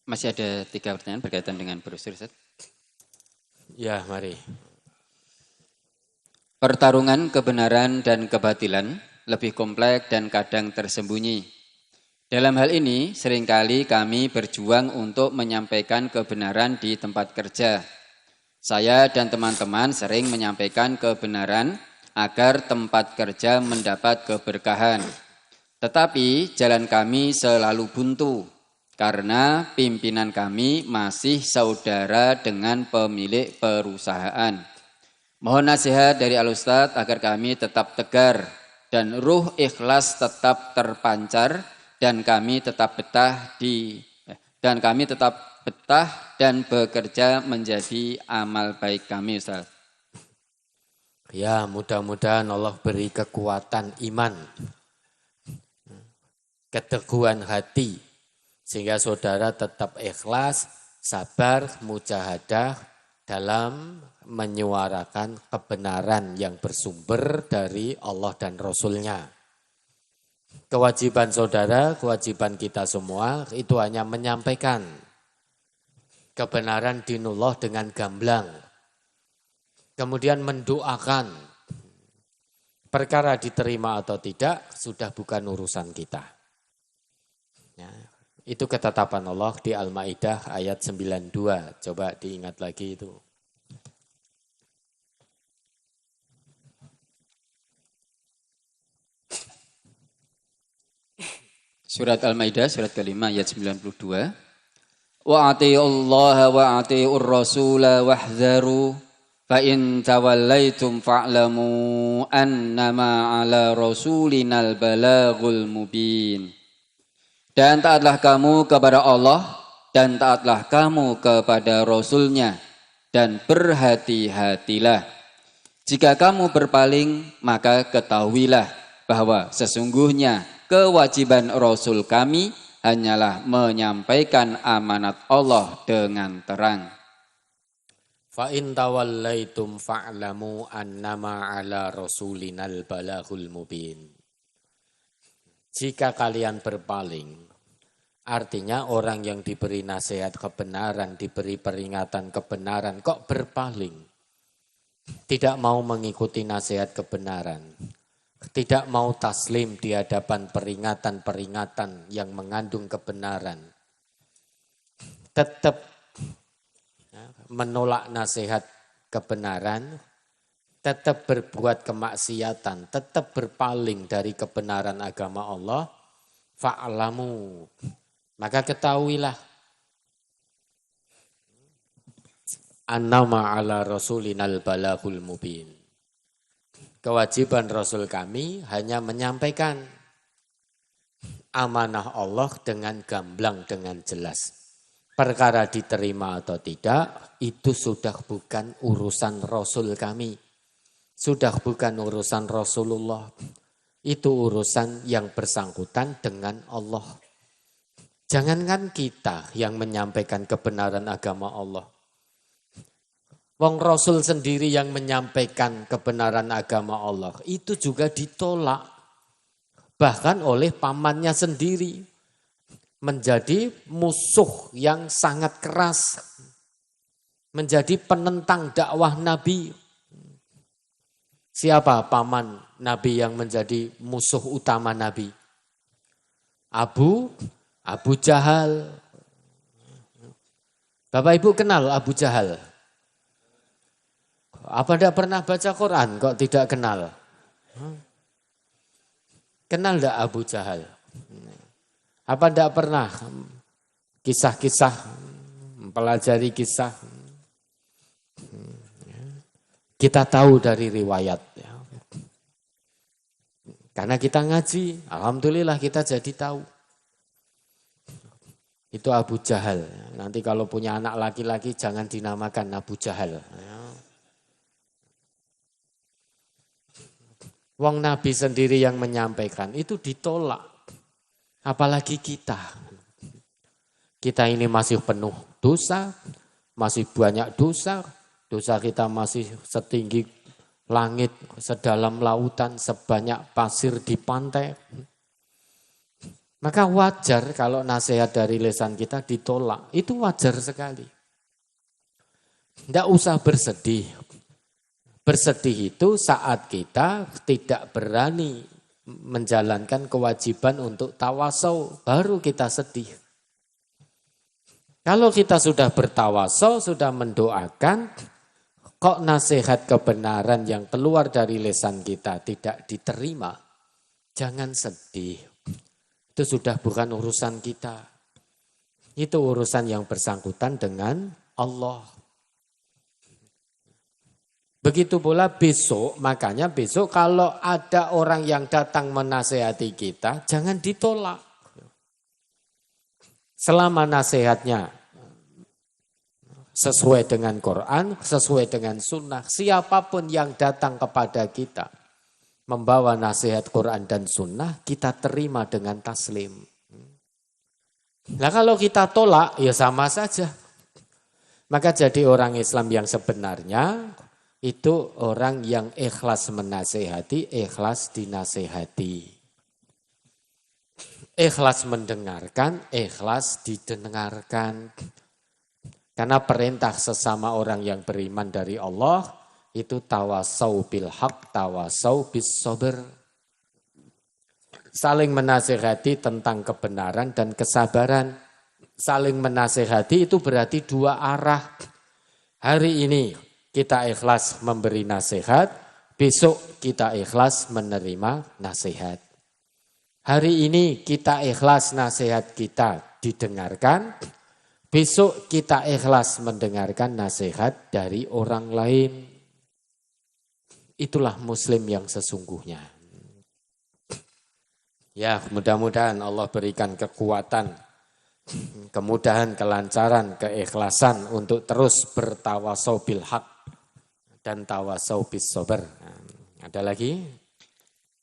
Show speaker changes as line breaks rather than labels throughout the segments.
Masih ada 3 pertanyaan berkaitan dengan brosur, Ustaz.
Ya, mari.
Pertarungan kebenaran dan kebatilan lebih kompleks dan kadang tersembunyi. Dalam hal ini, seringkali kami berjuang untuk menyampaikan kebenaran di tempat kerja. Saya dan teman-teman sering menyampaikan kebenaran agar tempat kerja mendapat keberkahan. Tetapi jalan kami selalu buntu karena pimpinan kami masih saudara dengan pemilik perusahaan. Mohon nasihat dari Al-Ustadz agar kami tetap tegar dan ruh ikhlas tetap terpancar dan kami tetap betah dan bekerja menjadi amal baik kami, Ustaz.
Ya, mudah-mudahan Allah beri kekuatan iman, keteguhan hati, sehingga saudara tetap ikhlas, sabar, mujahadah dalam menyuarakan kebenaran yang bersumber dari Allah dan Rasul-Nya. Kewajiban saudara, kewajiban kita semua itu hanya menyampaikan kebenaran dinullah dengan gamblang. Kemudian mendoakan. Perkara diterima atau tidak sudah bukan urusan kita. Ya, itu ketetapan Allah di Al-Maidah ayat 92. Coba diingat lagi itu.
Surat Al-Maidah, surat kelima ayat 92. Wa atiullaha wa atiur rasula wahdharu fa in tawallaitum fa'lamu annama ala rasulinal balagul mubin. Dan taatlah kamu kepada Allah dan taatlah kamu kepada Rasulnya dan berhati-hatilah. Jika kamu berpaling maka ketahuilah bahwa sesungguhnya kewajiban Rasul kami hanyalah menyampaikan amanat Allah dengan terang.
Fa in tawallaitum fa'lamu annama ala rasulinal balaghul mubin. Jika kalian berpaling, artinya orang yang diberi nasihat kebenaran, diberi peringatan kebenaran, kok berpaling? Tidak mau mengikuti nasihat kebenaran. Tidak mau taslim di hadapan peringatan-peringatan yang mengandung kebenaran. Tetap menolak nasihat kebenaran, tetap berbuat kemaksiatan, tetap berpaling dari kebenaran agama Allah, fa'lamu. Maka ketahuilah, annama ala rasulinal balaghul mubin. Kewajiban Rasul kami hanya menyampaikan amanah Allah dengan gamblang, dengan jelas. Perkara diterima atau tidak, itu sudah bukan urusan Rasul kami. Sudah bukan urusan Rasulullah. Itu urusan yang bersangkutan dengan Allah. Jangankan kita yang menyampaikan kebenaran agama Allah. Wong Rasul sendiri yang menyampaikan kebenaran agama Allah itu juga ditolak. Bahkan oleh pamannya sendiri. Menjadi musuh yang sangat keras. Menjadi penentang dakwah Nabi. Siapa paman Nabi yang menjadi musuh utama Nabi? Abu Jahal. Bapak Ibu kenal Abu Jahal? Apa tidak pernah baca Quran kok tidak kenal? Kenal tidak Abu Jahal? Apa tidak pernah kisah-kisah, mempelajari kisah? Kita tahu dari riwayat. Karena kita ngaji, alhamdulillah kita jadi tahu. Itu Abu Jahal. Nanti kalau punya anak laki-laki jangan dinamakan Abu Jahal. Wong Nabi sendiri yang menyampaikan itu ditolak. Apalagi kita. Kita ini masih penuh dosa, masih banyak dosa. Dosa kita masih setinggi langit, sedalam lautan, sebanyak pasir di pantai. Maka wajar kalau nasihat dari lisan kita ditolak. Itu wajar sekali. Tidak usah bersedih. Bersedih itu saat kita tidak berani menjalankan kewajiban untuk tawasau, baru kita sedih. Kalau kita sudah bertawasau, sudah mendoakan, kok nasihat kebenaran yang keluar dari lisan kita tidak diterima, jangan sedih. Itu sudah bukan urusan kita. Itu urusan yang bersangkutan dengan Allah. Begitu pula besok, makanya besok kalau ada orang yang datang menasehati kita, jangan ditolak. Selama nasihatnya sesuai dengan Quran, sesuai dengan sunnah, siapapun yang datang kepada kita, membawa nasihat Quran dan sunnah, kita terima dengan taslim. Nah kalau kita tolak, ya sama saja. Maka jadi orang Islam yang sebenarnya, itu orang yang ikhlas menasehati, ikhlas dinasehati. Ikhlas mendengarkan, ikhlas didengarkan. Karena perintah sesama orang yang beriman dari Allah, itu tawasau bil haq, tawasau bis sabr. Saling menasehati tentang kebenaran dan kesabaran. Saling menasehati itu berarti dua arah. Hari ini kita ikhlas memberi nasihat, besok kita ikhlas menerima nasihat. Hari ini kita ikhlas nasihat kita didengarkan, besok kita ikhlas mendengarkan nasihat dari orang lain. Itulah muslim yang sesungguhnya. Ya, mudah-mudahan Allah berikan kekuatan, kemudahan, kelancaran, keikhlasan untuk terus bertawasau bil haq dan tawasau bis sabr. Ada lagi?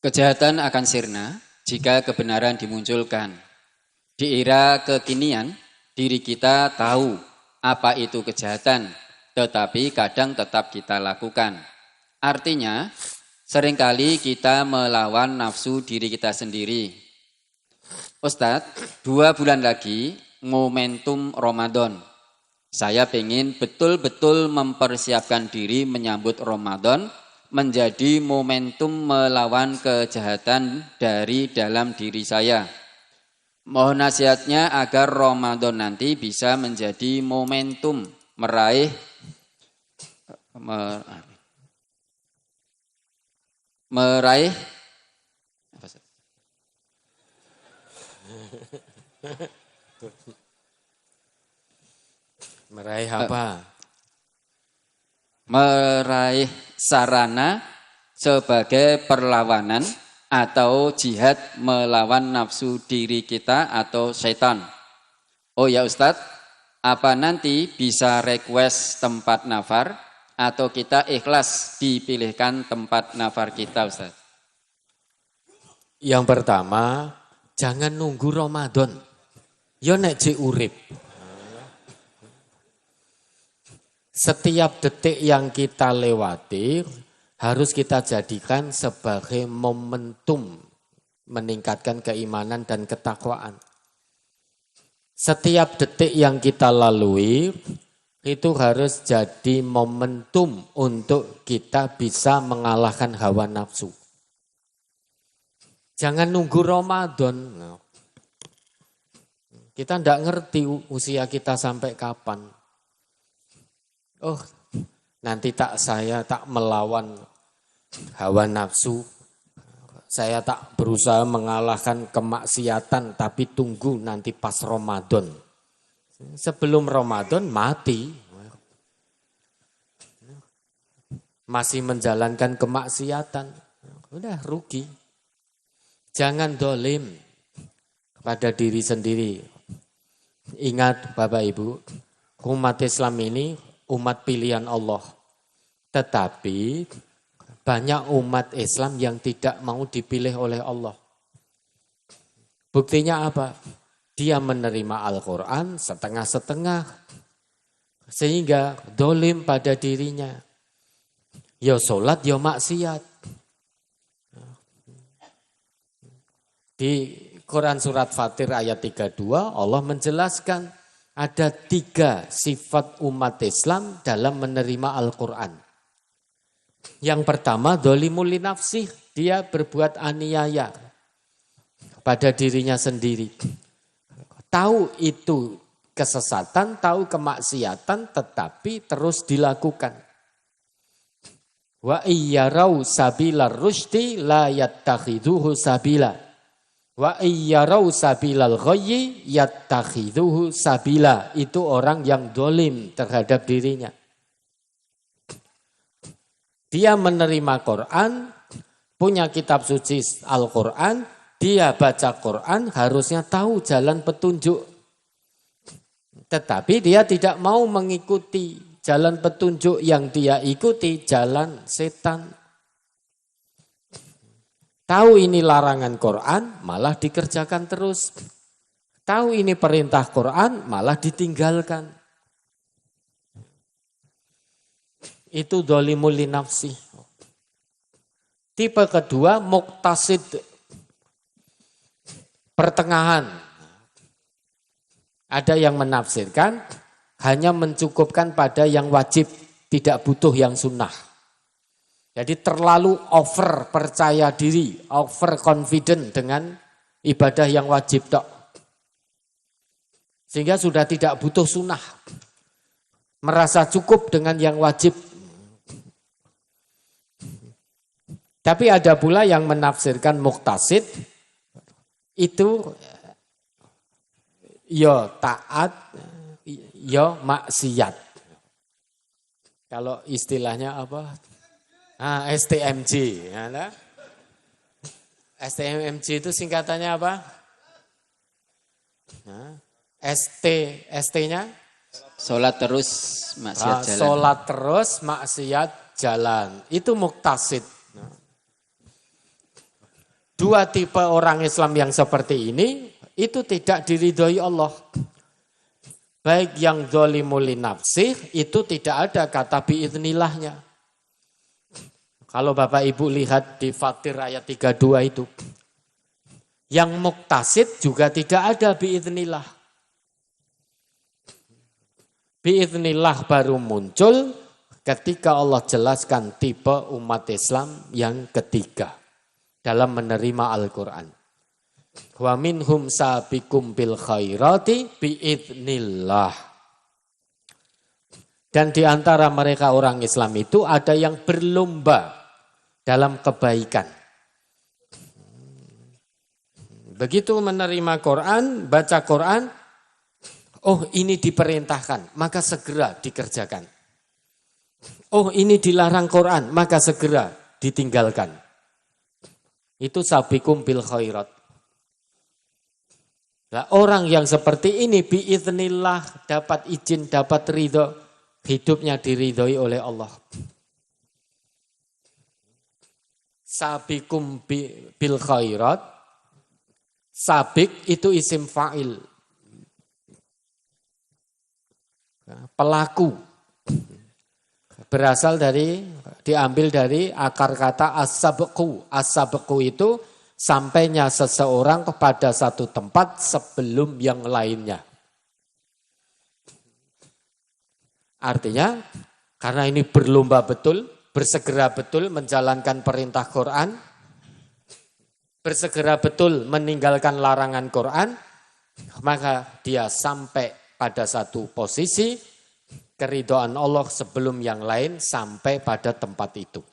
Kejahatan akan sirna jika kebenaran dimunculkan. Di era kekinian, diri kita tahu apa itu kejahatan, tetapi kadang tetap kita lakukan. Artinya, seringkali kita melawan nafsu diri kita sendiri. Ustadz, 2 bulan lagi momentum Ramadan. Saya ingin betul-betul mempersiapkan diri menyambut Ramadan menjadi momentum melawan kejahatan dari dalam diri saya. Mohon nasihatnya agar Ramadan nanti bisa menjadi momentum meraih
Meraih apa?
Meraih sarana sebagai perlawanan atau jihad melawan nafsu diri kita atau setan. Oh ya Ustadz, apa nanti bisa request tempat nafar atau kita ikhlas dipilihkan tempat nafar kita Ustadz?
Yang pertama, jangan nunggu Ramadan. Yo nek jek urip. Setiap detik yang kita lewati harus kita jadikan sebagai momentum meningkatkan keimanan dan ketakwaan. Setiap detik yang kita lalui itu harus jadi momentum untuk kita bisa mengalahkan hawa nafsu. Jangan nunggu Ramadan. Kita tidak ngerti usia kita sampai kapan. Oh, nanti saya tak melawan hawa nafsu. Saya tak berusaha mengalahkan kemaksiatan, tapi tunggu nanti pas Ramadan. Sebelum Ramadan mati. Masih menjalankan kemaksiatan. Udah rugi. Jangan dolim pada diri sendiri. Ingat Bapak Ibu, umat Islam ini umat pilihan Allah. Tetapi banyak umat Islam yang tidak mau dipilih oleh Allah. Buktinya apa? Dia menerima Al-Quran setengah-setengah. Sehingga dolim pada dirinya. Ya sholat, ya maksiat. Di Quran surat Fatir ayat 32 Allah menjelaskan ada 3 sifat umat Islam dalam menerima Al-Quran. Yang pertama, dolimul li nafsih, dia berbuat aniaya pada dirinya sendiri. Tahu itu kesesatan, tahu kemaksiatan, tetapi terus dilakukan. Wa iyyarau sabilar rusydi la yattakhiduhu sabila. Wa iyyarau sabilal ghayyi yattakhiduhu sabila. Itu orang yang dolim terhadap dirinya. Dia menerima Quran, punya kitab suci Al-Quran, dia baca Quran, harusnya tahu jalan petunjuk. Tetapi dia tidak mau mengikuti jalan petunjuk yang dia ikuti, jalan setan. Tahu ini larangan Quran, malah dikerjakan terus. Tahu ini perintah Quran, malah ditinggalkan. Itu dolimul li nafsi. Tipe kedua, muqtasid. Pertengahan. Ada yang menafsirkan, hanya mencukupkan pada yang wajib, tidak butuh yang sunnah. Jadi terlalu over percaya diri, over confident dengan ibadah yang wajib tok. Sehingga sudah tidak butuh sunnah. Merasa cukup dengan yang wajib. Tapi ada pula yang menafsirkan muqtasid, itu ya taat, ya maksiat. Kalau istilahnya apa? STMJ. Ya, STMJ itu singkatannya apa? ST-nya?
Sholat terus, maksiat jalan.
Sholat terus, maksiat jalan. Itu muqtasid. Dua tipe orang Islam yang seperti ini, itu tidak diridhoi Allah. Baik yang dolimul li nafsih, itu tidak ada kata biiznillahnya. Kalau Bapak Ibu lihat di Fatir ayat 32 itu. Yang muqtasid juga tidak ada biiznillah. Biiznillah baru muncul ketika Allah jelaskan tipe umat Islam yang ketiga dalam menerima Al-Quran. Wa minhum sabiqum bil khairati biiznillah. Dan di antara mereka orang Islam itu ada yang berlomba dalam kebaikan. Begitu menerima Quran, baca Quran, oh ini diperintahkan, maka segera dikerjakan. Oh ini dilarang Quran, maka segera ditinggalkan. Itu sabiqum bil khairat. Nah, orang yang seperti ini biiznillah dapat izin, dapat ridho, hidupnya diridhoi oleh Allah. Sabiqum bil khairat. Sabiq itu isim fa'il. Pelaku. Berasal dari, diambil dari akar kata as-sabqu. As-sabqu itu sampainya seseorang kepada satu tempat sebelum yang lainnya. Artinya, karena ini berlomba betul, bersegera betul menjalankan perintah Quran, bersegera betul meninggalkan larangan Quran, maka dia sampai pada satu posisi keridhaan Allah sebelum yang lain sampai pada tempat itu.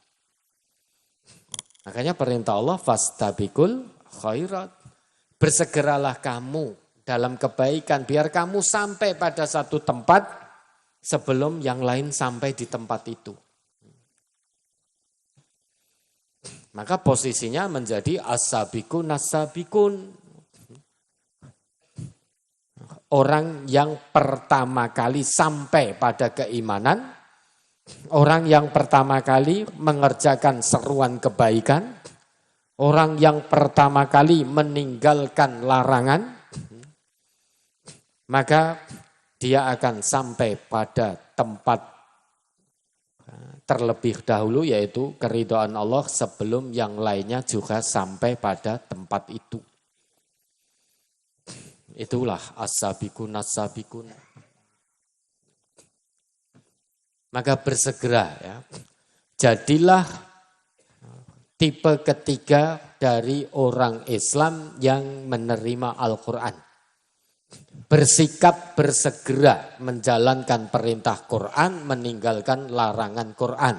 Makanya perintah Allah fastabiqul khairat. Bersegeralah kamu dalam kebaikan biar kamu sampai pada satu tempat sebelum yang lain sampai di tempat itu. Maka posisinya menjadi as-sabiqun as-sabiqun. Orang yang pertama kali sampai pada keimanan, orang yang pertama kali mengerjakan seruan kebaikan, orang yang pertama kali meninggalkan larangan, maka dia akan sampai pada tempat terlebih dahulu, yaitu keridhaan Allah sebelum yang lainnya juga sampai pada tempat itu. Itulah as-sabiqun as-sabiqun. Maka bersegera ya. Jadilah tipe ketiga dari orang Islam yang menerima Al-Quran. Bersikap bersegera menjalankan perintah Quran, meninggalkan larangan Quran.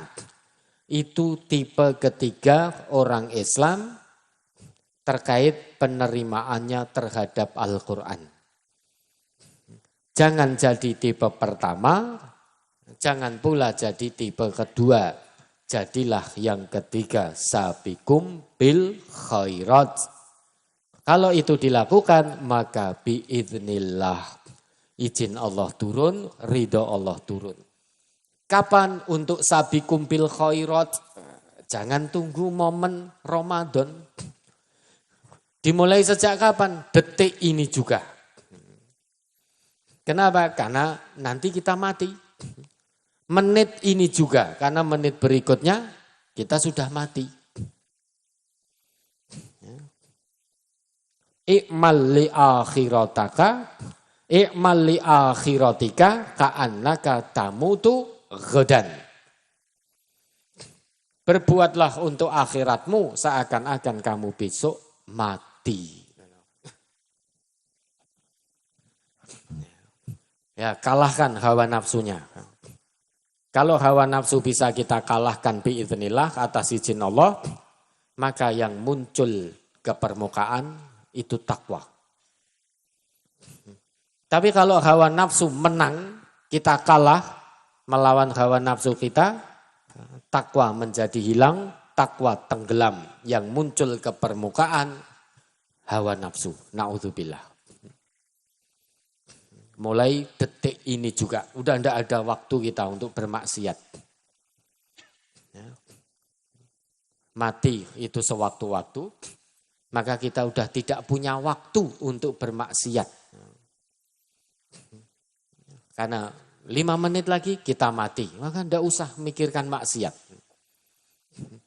Itu tipe ketiga orang Islam terkait penerimaannya terhadap Al-Quran. Jangan jadi tipe pertama, jangan pula jadi tipe kedua. Jadilah yang ketiga, sabiqum bil khairat. Kalau itu dilakukan, maka biiznillah. Izin Allah turun, ridho Allah turun. Kapan untuk sabiqum bil khairat? Jangan tunggu momen Ramadan. Dimulai sejak kapan? Detik ini juga. Kenapa? Karena nanti kita mati. Menit ini juga, karena menit berikutnya kita sudah mati. I'mal li akhirataka, i'mal li akhiratika ka'annaka tamutu ghadan. Berbuatlah untuk akhiratmu seakan-akan kamu besok mati. Ya, kalahkan hawa nafsunya. Kalau hawa nafsu bisa kita kalahkan biiznillah atas izin Allah, maka yang muncul ke permukaan itu takwa. Tapi kalau hawa nafsu menang, kita kalah melawan hawa nafsu kita, takwa menjadi hilang, takwa tenggelam. Yang muncul ke permukaan, hawa nafsu. Na'udzubillah. Mulai detik ini juga, udah tidak ada waktu kita untuk bermaksiat. Ya. Mati itu sewaktu-waktu, maka kita udah tidak punya waktu untuk bermaksiat. Karena 5 menit lagi kita mati, maka tidak usah mikirkan maksiat.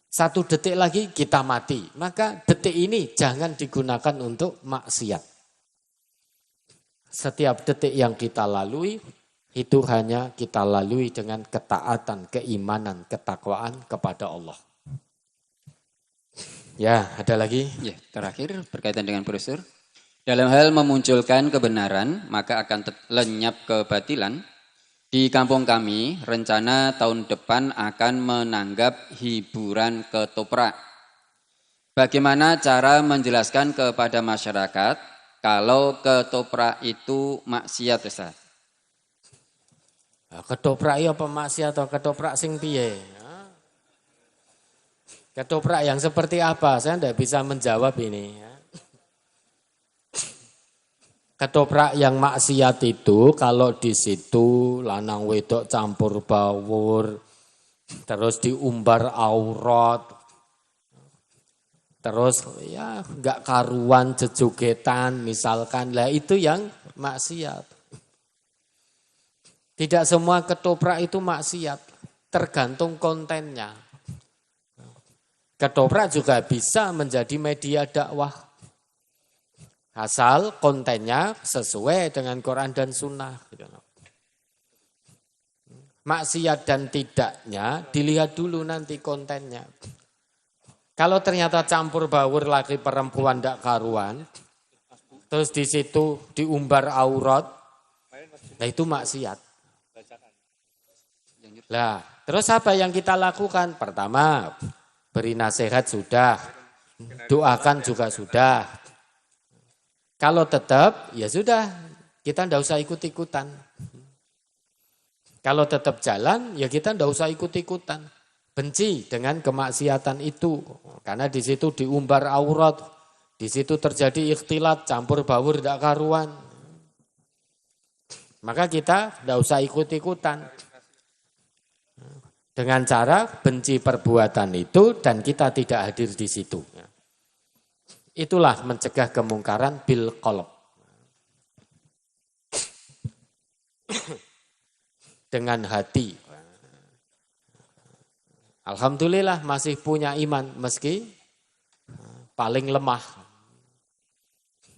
1 detik lagi kita mati, maka detik ini jangan digunakan untuk maksiat. Setiap detik yang kita lalui, itu hanya kita lalui dengan ketaatan, keimanan, ketakwaan kepada Allah. Ya, ada lagi?
Ya, terakhir berkaitan dengan brosur. Dalam hal memunculkan kebenaran, maka akan lenyap kebatilan. Di kampung kami, rencana tahun depan akan menanggap hiburan ketoprak. Bagaimana cara menjelaskan kepada masyarakat kalau ketoprak itu maksiat, Ustaz?
Ketoprak ya apa maksiat atau ketoprak sing piye? Ketoprak yang seperti apa? Saya tidak bisa menjawab ini. Ketoprak yang maksiat itu kalau di situ lanang wedok campur bawur, terus diumbar aurat, terus ya enggak karuan jejogetan misalkan, lah itu yang maksiat. Tidak semua ketoprak itu maksiat, tergantung kontennya. Ketoprak juga bisa menjadi media dakwah. Asal kontennya sesuai dengan Quran dan Sunnah. Maksiat dan tidaknya dilihat dulu nanti kontennya. Kalau ternyata campur baur laki perempuan tidak karuan, terus di situ diumbar aurat, nah itu maksiat. Lah, terus apa yang kita lakukan? Pertama, beri nasihat sudah, doakan juga sudah. Kalau tetap, ya sudah, kita tidak usah ikut-ikutan. Kalau tetap jalan, ya kita tidak usah ikut-ikutan. Benci dengan kemaksiatan itu, karena di situ diumbar aurat, di situ terjadi ikhtilat, campur baur tidak karuan. Maka kita tidak usah ikut-ikutan. Dengan cara benci perbuatan itu dan kita tidak hadir di situ. Itulah mencegah kemungkaran bil qalb. Dengan hati. Alhamdulillah masih punya iman meski paling lemah.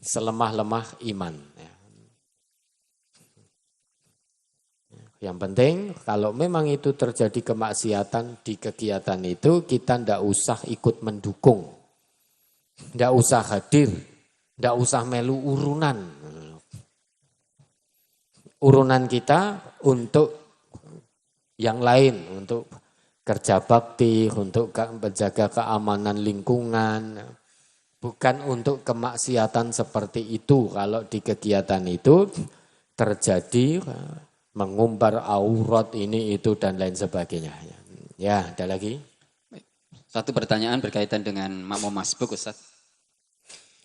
Selemah-lemah iman. Yang penting kalau memang itu terjadi kemaksiatan di kegiatan itu, kita ndak usah ikut mendukung. Ndak usah hadir, ndak usah melu urunan. Urunan kita untuk yang lain, untuk kerja bakti, untuk menjaga keamanan lingkungan. Bukan untuk kemaksiatan seperti itu. Kalau di kegiatan itu terjadi mengumbar aurat ini, itu, dan lain sebagainya. Ya, ada lagi?
Satu pertanyaan berkaitan dengan makmum masbuk, Ustaz.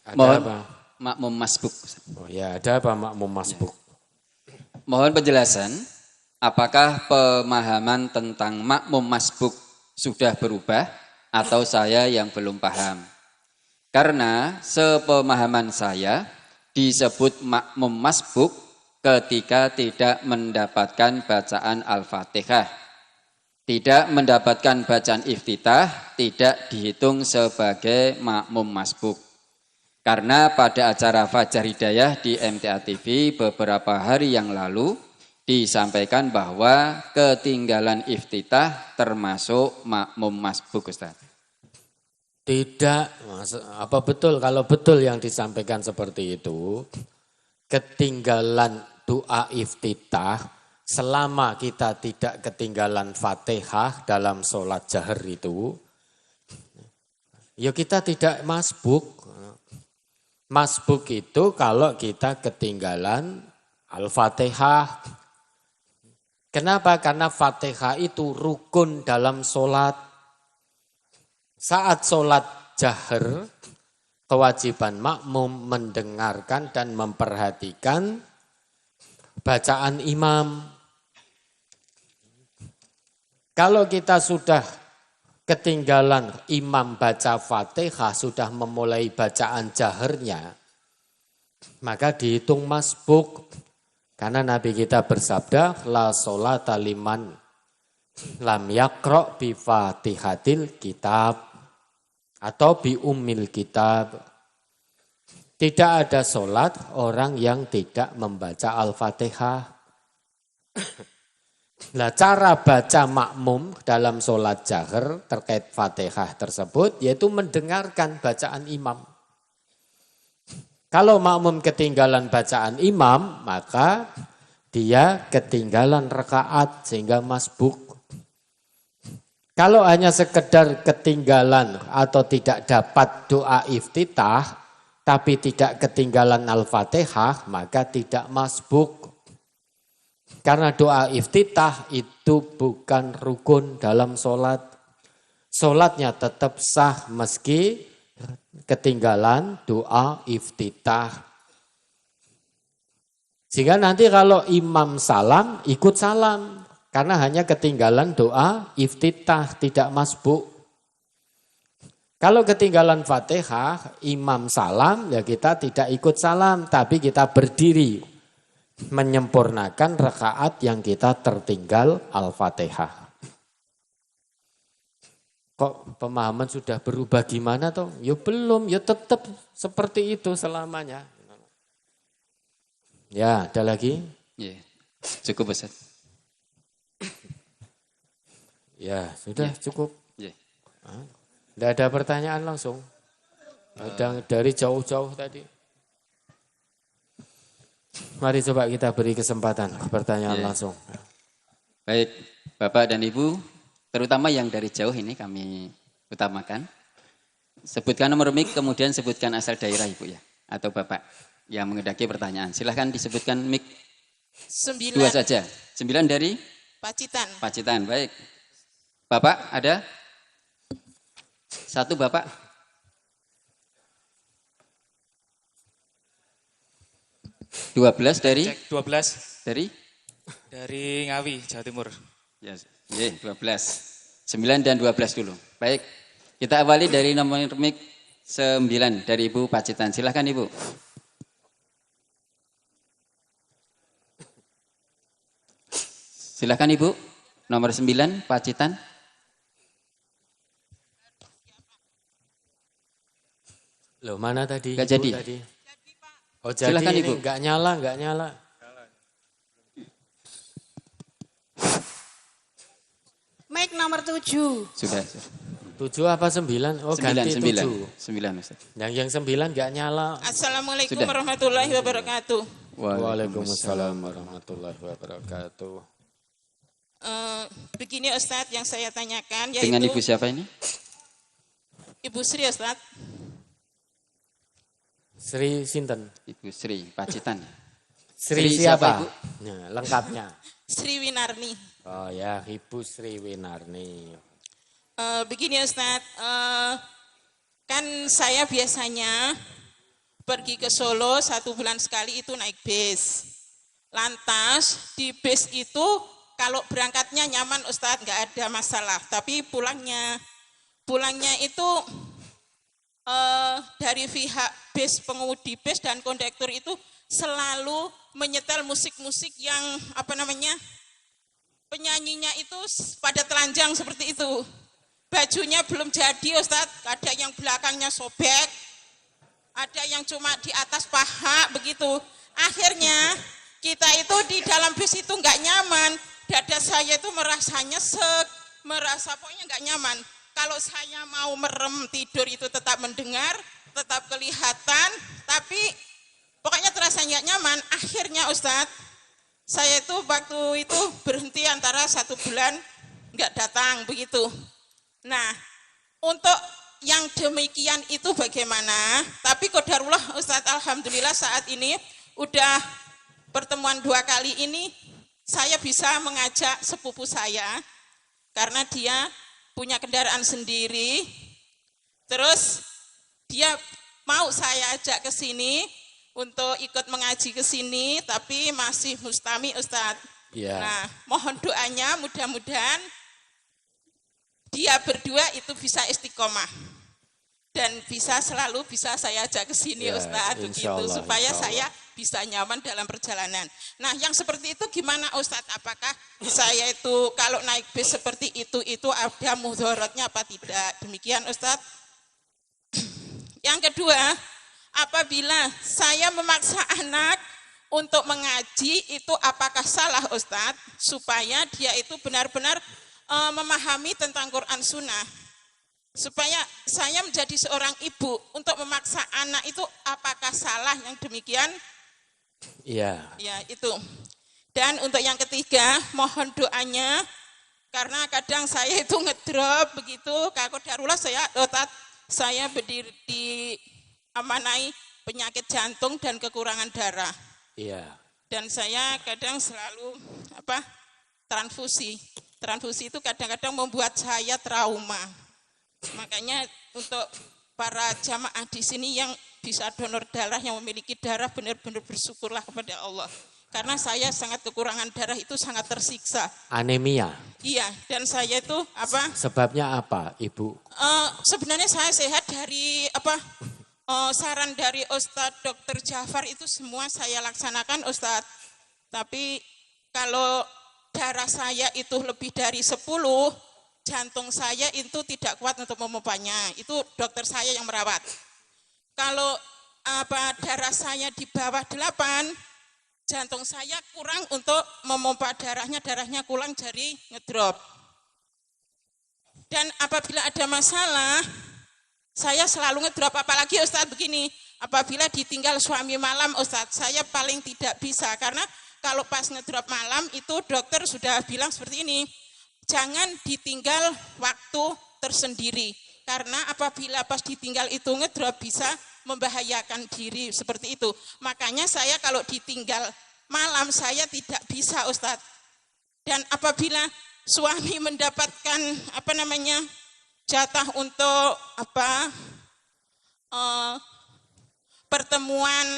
Ada
Mohon
apa?
makmum masbuk, Ustaz.
Oh ya, ada apa makmum masbuk?
Mohon penjelasan, apakah pemahaman tentang makmum masbuk sudah berubah atau saya yang belum paham? Karena sepemahaman saya disebut makmum masbuk ketika tidak mendapatkan bacaan Al-Fatihah. Tidak mendapatkan bacaan iftitah, tidak dihitung sebagai makmum masbuk. Karena pada acara Fajar Hidayah di MTA TV beberapa hari yang lalu disampaikan bahwa ketinggalan iftitah termasuk makmum masbuk, Ustaz.
Tidak, apa betul? Kalau betul yang disampaikan seperti itu, ketinggalan doa iftitah, selama kita tidak ketinggalan Fatihah dalam sholat jahar itu, ya kita tidak masbuk. Masbuk itu kalau kita ketinggalan Al-Fatihah. Kenapa? Karena Fatihah itu rukun dalam sholat. Saat sholat jahar, kewajiban makmum mendengarkan dan memperhatikan bacaan imam. Kalau kita sudah ketinggalan imam baca Fatihah, sudah memulai bacaan jaharnya, maka dihitung masbuk. Karena Nabi kita bersabda, la sholata liman lam yakro' bi fatihatil kitab. Atau bi ummil kitab. Tidak ada sholat orang yang tidak membaca Al-Fatihah. Nah, cara baca makmum dalam sholat jahar terkait Fatihah tersebut yaitu mendengarkan bacaan imam. Kalau makmum ketinggalan bacaan imam, maka dia ketinggalan rakaat sehingga masbuk. Kalau hanya sekedar ketinggalan atau tidak dapat doa iftitah, tapi tidak ketinggalan Al-Fatihah, maka tidak masbuk. Karena doa iftitah itu bukan rukun dalam sholat. Sholatnya tetap sah meski ketinggalan doa iftitah. Sehingga nanti kalau imam salam, ikut salam. Karena hanya ketinggalan doa iftitah, tidak masbuk. Kalau ketinggalan Fatihah, imam salam, ya kita tidak ikut salam, tapi kita berdiri menyempurnakan rakaat yang kita tertinggal Al-Fatihah. Kok pemahaman sudah berubah gimana toh? Ya belum, ya tetap seperti itu selamanya. Ya, ada lagi?
Ya, cukup, Ustaz.
Ya, sudah cukup.
Ya.
Tidak ada pertanyaan langsung. Ada dari jauh-jauh tadi. Mari coba kita beri kesempatan pertanyaan langsung.
Baik, Bapak dan Ibu, terutama yang dari jauh ini kami utamakan. Sebutkan nomor mic, kemudian sebutkan asal daerah Ibu ya, atau Bapak yang mengendaki pertanyaan. Silahkan disebutkan mic.
9.
2 saja. 9 dari?
Pacitan.
Pacitan, baik. Bapak ada? 1 Bapak. 12 dari?
Cek 12.
Dari?
Dari Ngawi, Jawa Timur.
Ya, 12. 9 dan 12 dulu. Baik, kita awali dari nomor mic 9 dari Ibu Pacitan. Silahkan Ibu. Silahkan Ibu, nomor 9 Pacitan.
Loh, mana tadi?
Gak jadi.
Tadi. Oh, jadi
silahkan
ini
Ibu.
Enggak nyala.
nomor 7.
Sudah.
7 apa 9? Oh, ganti 7.
9 Ustaz.
Yang 9 enggak nyala.
Assalamualaikum
Sudah.
warahmatullahi wabarakatuh.
Waalaikumsalam warahmatullahi wabarakatuh.
Begini Ustadz yang saya tanyakan yaitu
Dengan Ibu siapa ini?
Ibu Sri Ustadz.
Sri Sinten.
Ibu Sri Pacitan.
Sri siapa? Nah, lengkapnya.
Sri Winarni.
Oh ya, Ibu Sri Winarni.
Begini Ustadz, kan saya biasanya pergi ke Solo 1 bulan sekali itu naik bis. Lantas di bis itu kalau berangkatnya nyaman Ustadz, nggak ada masalah. Tapi pulangnya itu dari pihak bis, pengumudi bis dan kondektur itu selalu menyetel musik-musik yang penyanyinya itu pada telanjang seperti itu. Bajunya belum jadi Ustadz, ada yang belakangnya sobek, ada yang cuma di atas paha begitu. Akhirnya kita itu di dalam bis itu nggak nyaman. Dada saya itu merasa nyesek, merasa pokoknya nggak nyaman. Kalau saya mau merem tidur itu tetap mendengar, tetap kelihatan, tapi pokoknya terasa nggak nyaman. Akhirnya Ustadz, saya itu waktu itu berhenti antara 1 bulan nggak datang begitu. Nah, untuk yang demikian itu bagaimana? Tapi qadarullah Ustadz, alhamdulillah saat ini udah pertemuan 2 kali ini saya bisa mengajak sepupu saya karena dia punya kendaraan sendiri. Terus dia mau saya ajak ke sini untuk ikut mengaji ke sini, tapi masih mustami Ustadz.
Ya.
Nah, mohon doanya mudah-mudahan dia berdua itu bisa istiqomah dan selalu bisa saya ajak ke sini
Ya,
Ustadz begitu
insyaallah,
supaya
insyaallah.
saya bisa nyaman dalam perjalanan. Nah, yang seperti itu gimana Ustadz? Apakah saya itu kalau naik bis seperti itu ada mudaratnya apa tidak? Demikian Ustadz. Yang kedua, apabila saya memaksa anak untuk mengaji itu apakah salah Ustadz? Supaya dia itu benar-benar memahami tentang Quran Sunnah. Supaya saya menjadi seorang ibu untuk memaksa anak itu apakah salah yang demikian?
Iya.
Ya itu. Dan untuk yang ketiga, mohon doanya karena kadang saya itu ngedrop begitu, kalau darurat saya berdiri di amanai penyakit jantung dan kekurangan darah.
Iya.
Dan saya kadang selalu transfusi. Transfusi itu kadang-kadang membuat saya trauma. Makanya untuk para jamaah di sini yang bisa donor darah, yang memiliki darah, benar-benar bersyukurlah kepada Allah. Karena saya sangat kekurangan darah itu sangat tersiksa.
Anemia.
Iya, dan saya itu
Sebabnya apa, Ibu?
Sebenarnya saya sehat dari saran dari Ustadz Dr. Jafar itu semua saya laksanakan Ustadz. Tapi kalau darah saya itu lebih dari 10, jantung saya itu tidak kuat untuk memompanya. Itu dokter saya yang merawat. Kalau darah saya di bawah 8, jantung saya kurang untuk memompa darahnya kurang jadi ngedrop. Dan apabila ada masalah, saya selalu ngedrop, apalagi Ustadz begini, apabila ditinggal suami malam Ustadz, saya paling tidak bisa, karena kalau pas ngedrop malam itu dokter sudah bilang seperti ini, jangan ditinggal waktu tersendiri, karena apabila pas ditinggal itu ngedrop bisa membahayakan diri seperti itu. Makanya saya kalau ditinggal malam saya tidak bisa Ustadz. Dan apabila suami mendapatkan jatah untuk pertemuan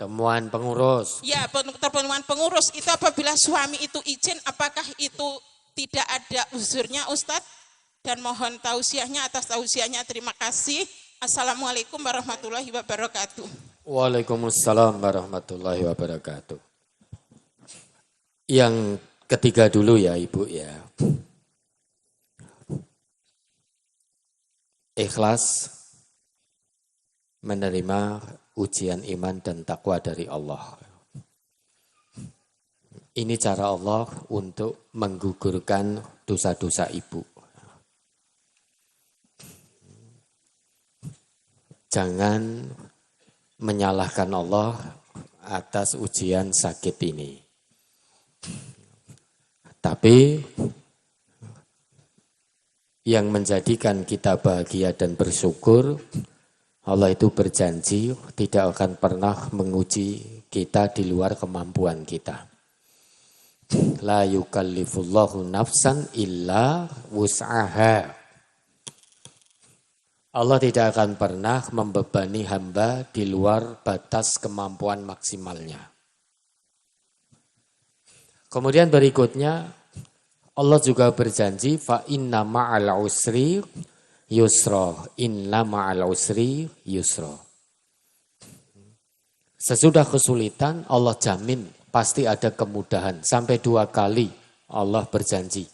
Temuan pengurus.
Ya, pertemuan pengurus itu apabila suami itu izin, apakah itu tidak ada uzurnya Ustadz? Dan mohon tausiahnya, atas tausiahnya terima kasih. Assalamualaikum warahmatullahi wabarakatuh.
Waalaikumsalam warahmatullahi wabarakatuh. Yang ketiga dulu ya Ibu ya. Ikhlas menerima ujian iman dan takwa dari Allah. Ini cara Allah untuk menggugurkan dosa-dosa ibu. Jangan menyalahkan Allah atas ujian sakit ini. Tapi yang menjadikan kita bahagia dan bersyukur, Allah itu berjanji tidak akan pernah menguji kita di luar kemampuan kita. La yukallifullahu nafsan illa wus'aha. Allah tidak akan pernah membebani hamba di luar batas kemampuan maksimalnya. Kemudian berikutnya, Allah juga berjanji, fa inna ma'al usri yusra, inna ma'al usri yusra. Sesudah kesulitan, Allah jamin pasti ada kemudahan. Sampai 2 kali Allah berjanji.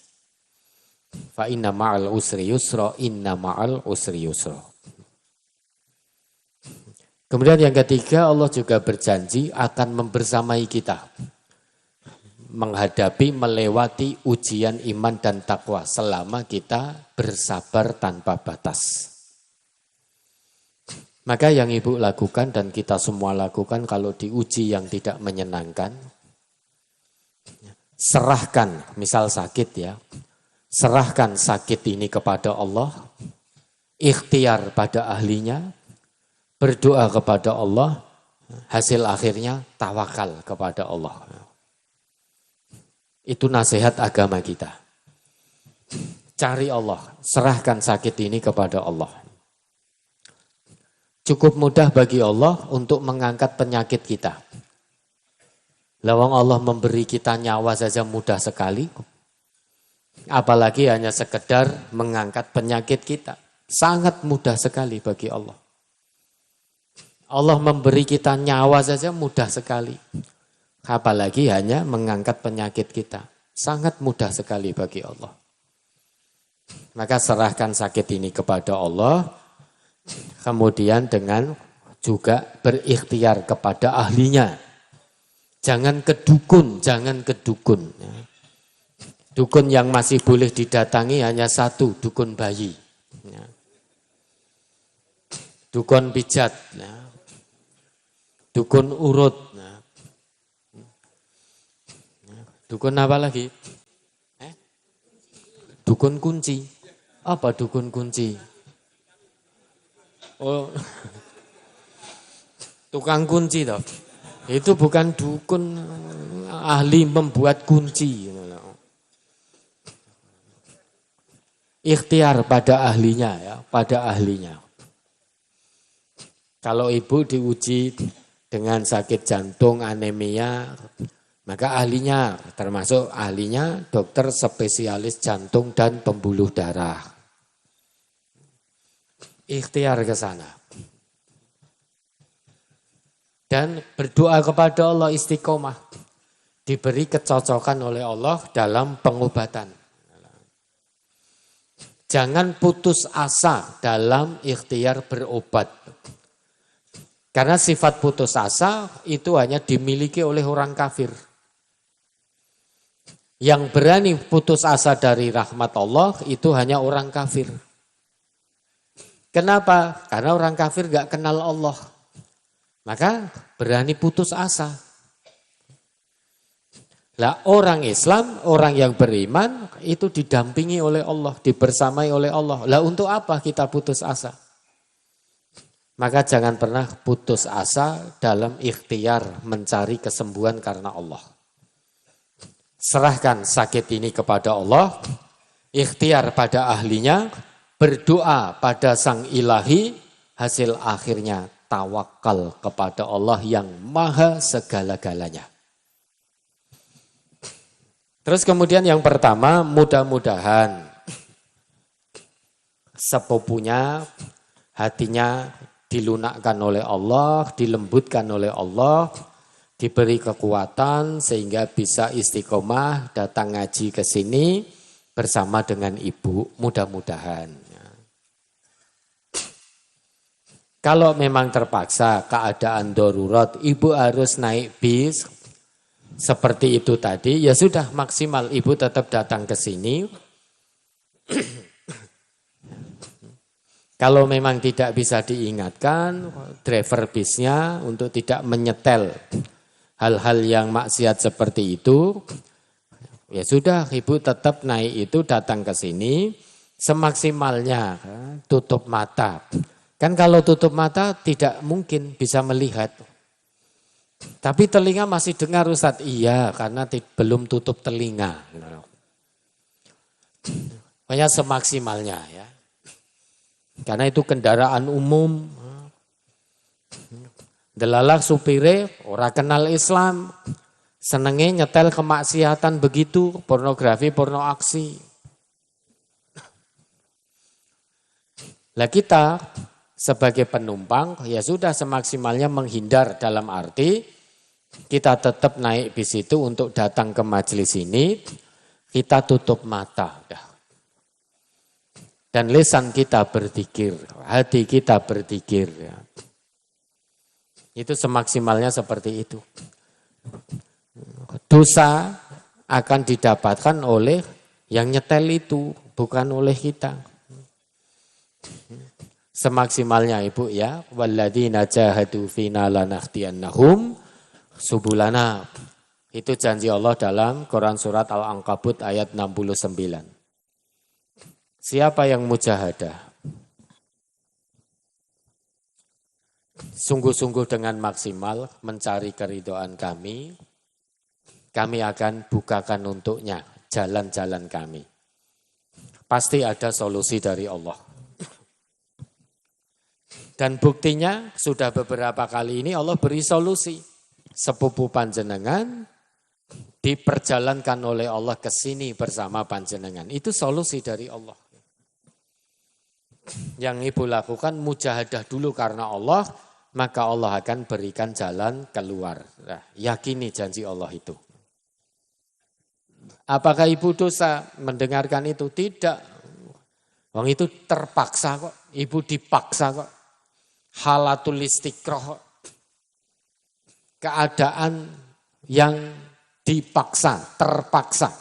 Fa inna ma'al usri yusra, inna ma'al usri yusra. Kemudian yang ketiga, Allah juga berjanji akan membersamai kita menghadapi, melewati ujian iman dan takwa selama kita bersabar tanpa batas. Maka yang ibu lakukan dan kita semua lakukan kalau diuji yang tidak menyenangkan, serahkan, misal sakit ya, serahkan sakit ini kepada Allah, ikhtiar pada ahlinya, berdoa kepada Allah, hasil akhirnya tawakal kepada Allah. Itu nasihat agama kita. Cari Allah, serahkan sakit ini kepada Allah. Cukup mudah bagi Allah untuk mengangkat penyakit kita. Lawang Allah memberi kita nyawa saja mudah sekali. Apalagi hanya sekedar mengangkat penyakit kita. Sangat mudah sekali bagi Allah. Allah memberi kita nyawa saja mudah sekali. Apalagi hanya mengangkat penyakit kita. Sangat mudah sekali bagi Allah. Maka serahkan sakit ini kepada Allah. Kemudian dengan juga berikhtiar kepada ahlinya. Jangan ke dukun, jangan ke dukun. Dukun yang masih boleh didatangi hanya satu, dukun bayi. Dukun pijat. Dukun urut. Dukun apa lagi? Dukun kunci. Apa dukun kunci? Oh, tukang kunci toh. Itu bukan dukun ahli membuat kunci. Ikhtiar pada ahlinya ya, pada ahlinya. Kalau ibu diuji dengan sakit jantung, anemia, maka ahlinya, termasuk ahlinya dokter spesialis jantung dan pembuluh darah. Ikhtiar ke sana. Dan berdoa kepada Allah istiqomah. Diberi kecocokan oleh Allah dalam pengobatan. Jangan putus asa dalam ikhtiar berobat. Karena sifat putus asa itu hanya dimiliki oleh orang kafir. Yang berani putus asa dari rahmat Allah itu hanya orang kafir. Kenapa? Karena orang kafir gak kenal Allah. Maka berani putus asa. Lah orang Islam, orang yang beriman itu didampingi oleh Allah, dibersamai oleh Allah. Lah untuk apa kita putus asa? Maka jangan pernah putus asa dalam ikhtiar mencari kesembuhan karena Allah. Serahkan sakit ini kepada Allah, ikhtiar pada ahlinya, berdoa pada Sang Ilahi, hasil akhirnya tawakal kepada Allah yang maha segala-galanya. Terus kemudian yang pertama, mudah-mudahan sepupunya, hatinya dilunakkan oleh Allah, dilembutkan oleh Allah, diberi kekuatan sehingga bisa istiqomah datang ngaji ke sini bersama dengan ibu, mudah-mudahan. Kalau memang terpaksa keadaan darurat, ibu harus naik bis seperti itu tadi, ya sudah maksimal ibu tetap datang ke sini. Kalau memang tidak bisa diingatkan driver bisnya untuk tidak menyetel hal-hal yang maksiat seperti itu, ya sudah ibu tetap naik itu datang ke sini semaksimalnya, tutup mata. Kan kalau tutup mata tidak mungkin bisa melihat. Tapi telinga masih dengar Ustadz, iya karena belum tutup telinga. Pokoknya semaksimalnya ya. Karena itu kendaraan umum. Delalah supire, ora kenal Islam. Senenge nyetel kemaksiatan begitu, pornografi, porno aksi. Lah kita sebagai penumpang ya sudah semaksimalnya menghindar dalam arti kita tetap naik bis itu untuk datang ke majelis ini, kita tutup mata. Dan lisan kita berzikir, hati kita berzikir. Ya. Itu semaksimalnya seperti itu. Dosa akan didapatkan oleh yang nyetel itu, bukan oleh kita. Semaksimalnya ibu ya, walladzina jahadu fina lanahdiyannahum subulana. Itu janji Allah dalam Quran surat Al-Ankabut ayat 69. Siapa yang mujahadah? Sungguh-sungguh dengan maksimal mencari keridhaan kami akan bukakan untuknya jalan-jalan kami. Pasti ada solusi dari Allah. Dan buktinya sudah beberapa kali ini Allah beri solusi. Sepupu panjenengan diperjalankan oleh Allah ke sini bersama panjenengan. Itu solusi dari Allah. Yang ibu lakukan mujahadah dulu karena Allah, maka Allah akan berikan jalan keluar. Nah, yakini janji Allah itu. Apakah ibu dosa mendengarkan itu? Tidak. Wong itu terpaksa kok, ibu dipaksa kok. Halatul istiqroh. Keadaan yang dipaksa, terpaksa.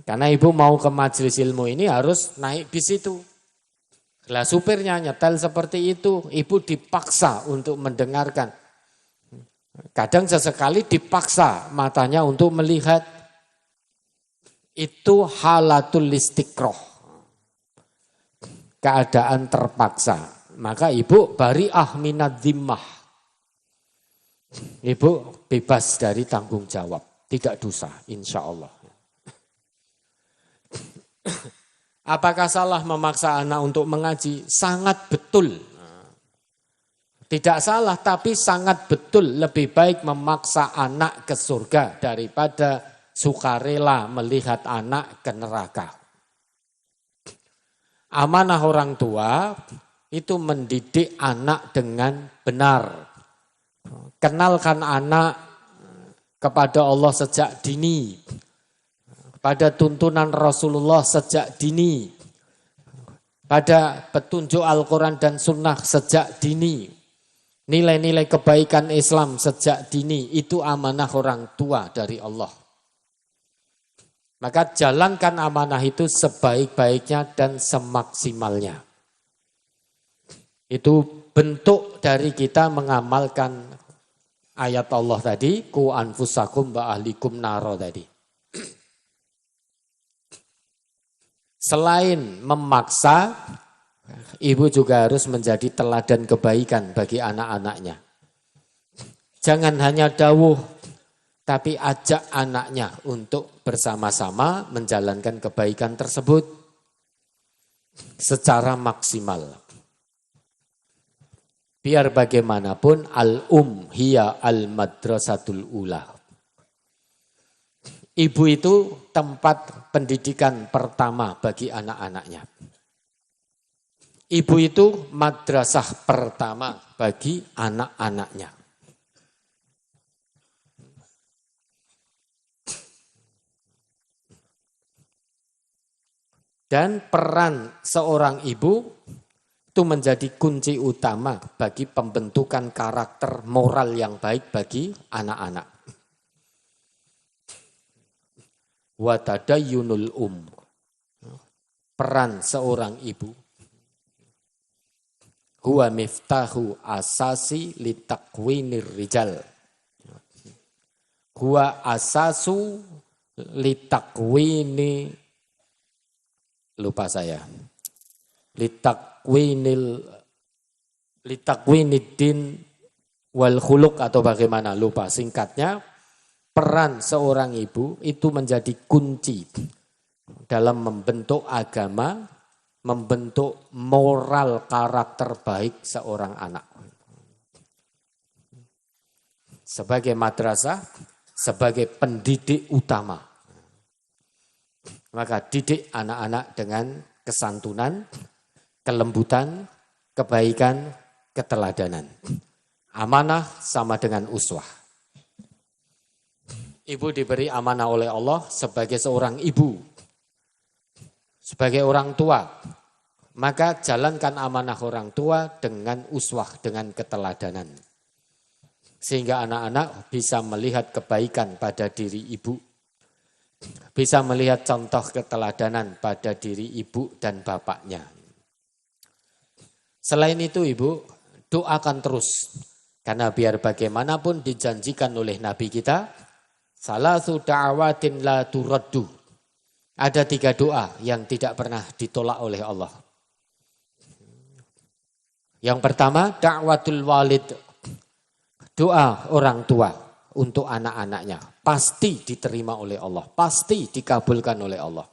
Karena ibu mau ke majelis ilmu ini harus naik bis itu. Lah supirnya nyetel seperti itu, ibu dipaksa untuk mendengarkan. Kadang sesekali dipaksa matanya untuk melihat. Itu halatul istiqroh. Keadaan terpaksa. Maka ibu bari'ah minad dhimmah. Ibu bebas dari tanggung jawab. Tidak dosa, insya Allah. Apakah salah memaksa anak untuk mengaji? Sangat betul. Tidak salah, tapi sangat betul. Lebih baik memaksa anak ke surga daripada sukarela melihat anak ke neraka. Amanah orang tua itu mendidik anak dengan benar. Kenalkan anak kepada Allah sejak dini. Pada tuntunan Rasulullah sejak dini. Pada petunjuk Al-Quran dan Sunnah sejak dini. Nilai-nilai kebaikan Islam sejak dini. Itu amanah orang tua dari Allah. Maka jalankan amanah itu sebaik-baiknya dan semaksimalnya. Itu bentuk dari kita mengamalkan ayat Allah tadi. Ku anfusakum wa ahlikum naro tadi. Selain memaksa, ibu juga harus menjadi teladan kebaikan bagi anak-anaknya. Jangan hanya dawuh, tapi ajak anaknya untuk bersama-sama menjalankan kebaikan tersebut secara maksimal. Biar bagaimanapun hiya al-madrasatul ula. Ibu itu tempat pendidikan pertama bagi anak-anaknya. Ibu itu madrasah pertama bagi anak-anaknya. Dan peran seorang ibu Itu menjadi kunci utama bagi pembentukan karakter moral yang baik bagi anak-anak. Wa tadayyunul peran seorang ibu huwa miftahu asasi litakwinir rijal. Huwa asasu litakwini, lupa saya, litakwiniddin wal khuluq atau bagaimana, lupa. Singkatnya, peran seorang ibu itu menjadi kunci dalam membentuk agama, membentuk moral karakter baik seorang anak. Sebagai madrasah, sebagai pendidik utama. Maka didik anak-anak dengan kesantunan, kelembutan, kebaikan, keteladanan. Amanah sama dengan uswah. Ibu diberi amanah oleh Allah sebagai seorang ibu, sebagai orang tua. Maka jalankan amanah orang tua dengan uswah, dengan keteladanan. Sehingga anak-anak bisa melihat kebaikan pada diri ibu, bisa melihat contoh keteladanan pada diri ibu dan bapaknya. Selain itu ibu, doakan terus. Karena biar bagaimanapun dijanjikan oleh Nabi kita, salasu da'awatin la turaddu. Ada 3 doa yang tidak pernah ditolak oleh Allah. Yang pertama, da'watul walid. Doa orang tua untuk anak-anaknya pasti diterima oleh Allah, pasti dikabulkan oleh Allah.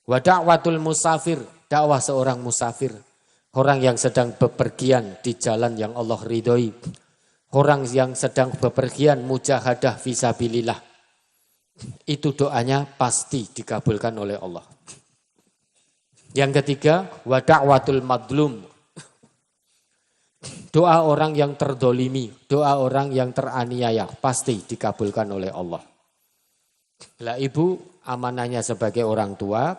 Wa da'watul musafir, dakwah seorang musafir, orang yang sedang bepergian di jalan yang Allah ridhoi, orang yang sedang bepergian mujahadah fisabilillah, itu doanya pasti dikabulkan oleh Allah. Yang ketiga, wa da'watul madlum, doa orang yang terdolimi, doa orang yang teraniaya, pasti dikabulkan oleh Allah. Lah ibu, amanahnya sebagai orang tua,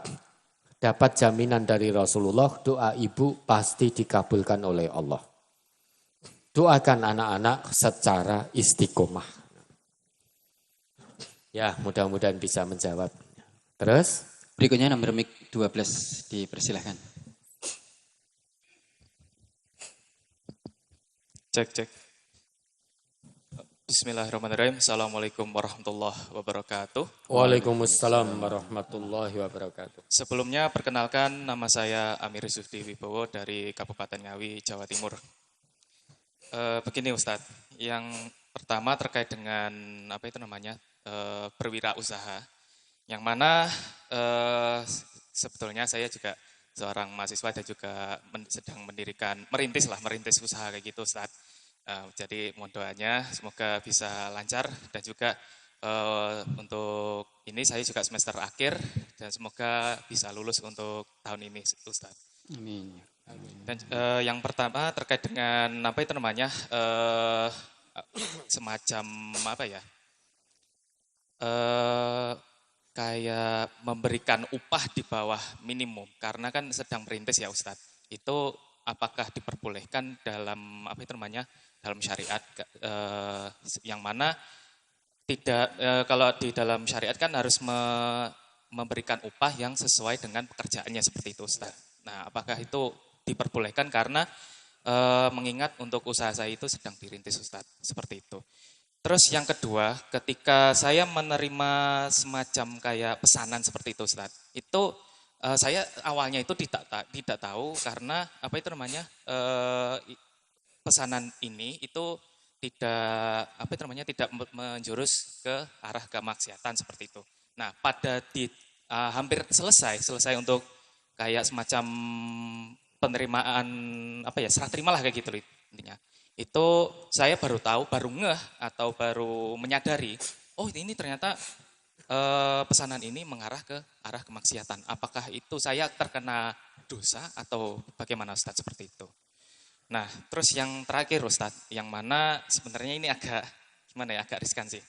dapat jaminan dari Rasulullah, doa ibu pasti dikabulkan oleh Allah. Doakan anak-anak secara istiqomah. Ya, mudah-mudahan bisa menjawab. Terus?
Berikutnya nomor mic 12 dipersilahkan.
Cek. Bismillahirrahmanirrahim. Assalamualaikum warahmatullahi wabarakatuh.
Waalaikumsalam warahmatullahi wabarakatuh.
Sebelumnya perkenalkan, nama saya Amir Zufdi Wibowo dari Kabupaten Ngawi, Jawa Timur. Begini Ustadz, yang pertama terkait dengan berwirausaha, yang mana sebetulnya saya juga seorang mahasiswa dan juga sedang merintis usaha kayak gitu Ustaz. Jadi mohon doanya semoga bisa lancar dan juga untuk ini saya juga semester akhir dan semoga bisa lulus untuk tahun ini Ustaz.
Amin.
Dan yang pertama terkait dengan semacam kayak memberikan upah di bawah minimum, karena kan sedang merintis ya Ustadz. Itu apakah diperbolehkan dalam dalam syariat, yang mana tidak, kalau di dalam syariat kan harus memberikan upah yang sesuai dengan pekerjaannya seperti itu Ustadz. Nah, apakah itu diperbolehkan karena mengingat untuk usaha saya itu sedang dirintis Ustadz, seperti itu. Terus yang kedua, ketika saya menerima semacam kayak pesanan seperti itu Ustaz, itu saya awalnya itu tidak tahu karena pesanan ini itu tidak menjurus ke arah kemaksiatan seperti itu. Nah, pada hampir selesai untuk kayak semacam penerimaan serah terima lah kayak gitu intinya. Itu saya baru tahu, baru ngeh atau baru menyadari, oh ini ternyata pesanan ini mengarah ke arah kemaksiatan. Apakah itu saya terkena dosa atau bagaimana Ustadz seperti itu? Nah, terus yang terakhir Ustadz, yang mana sebenarnya ini agak riskan sih.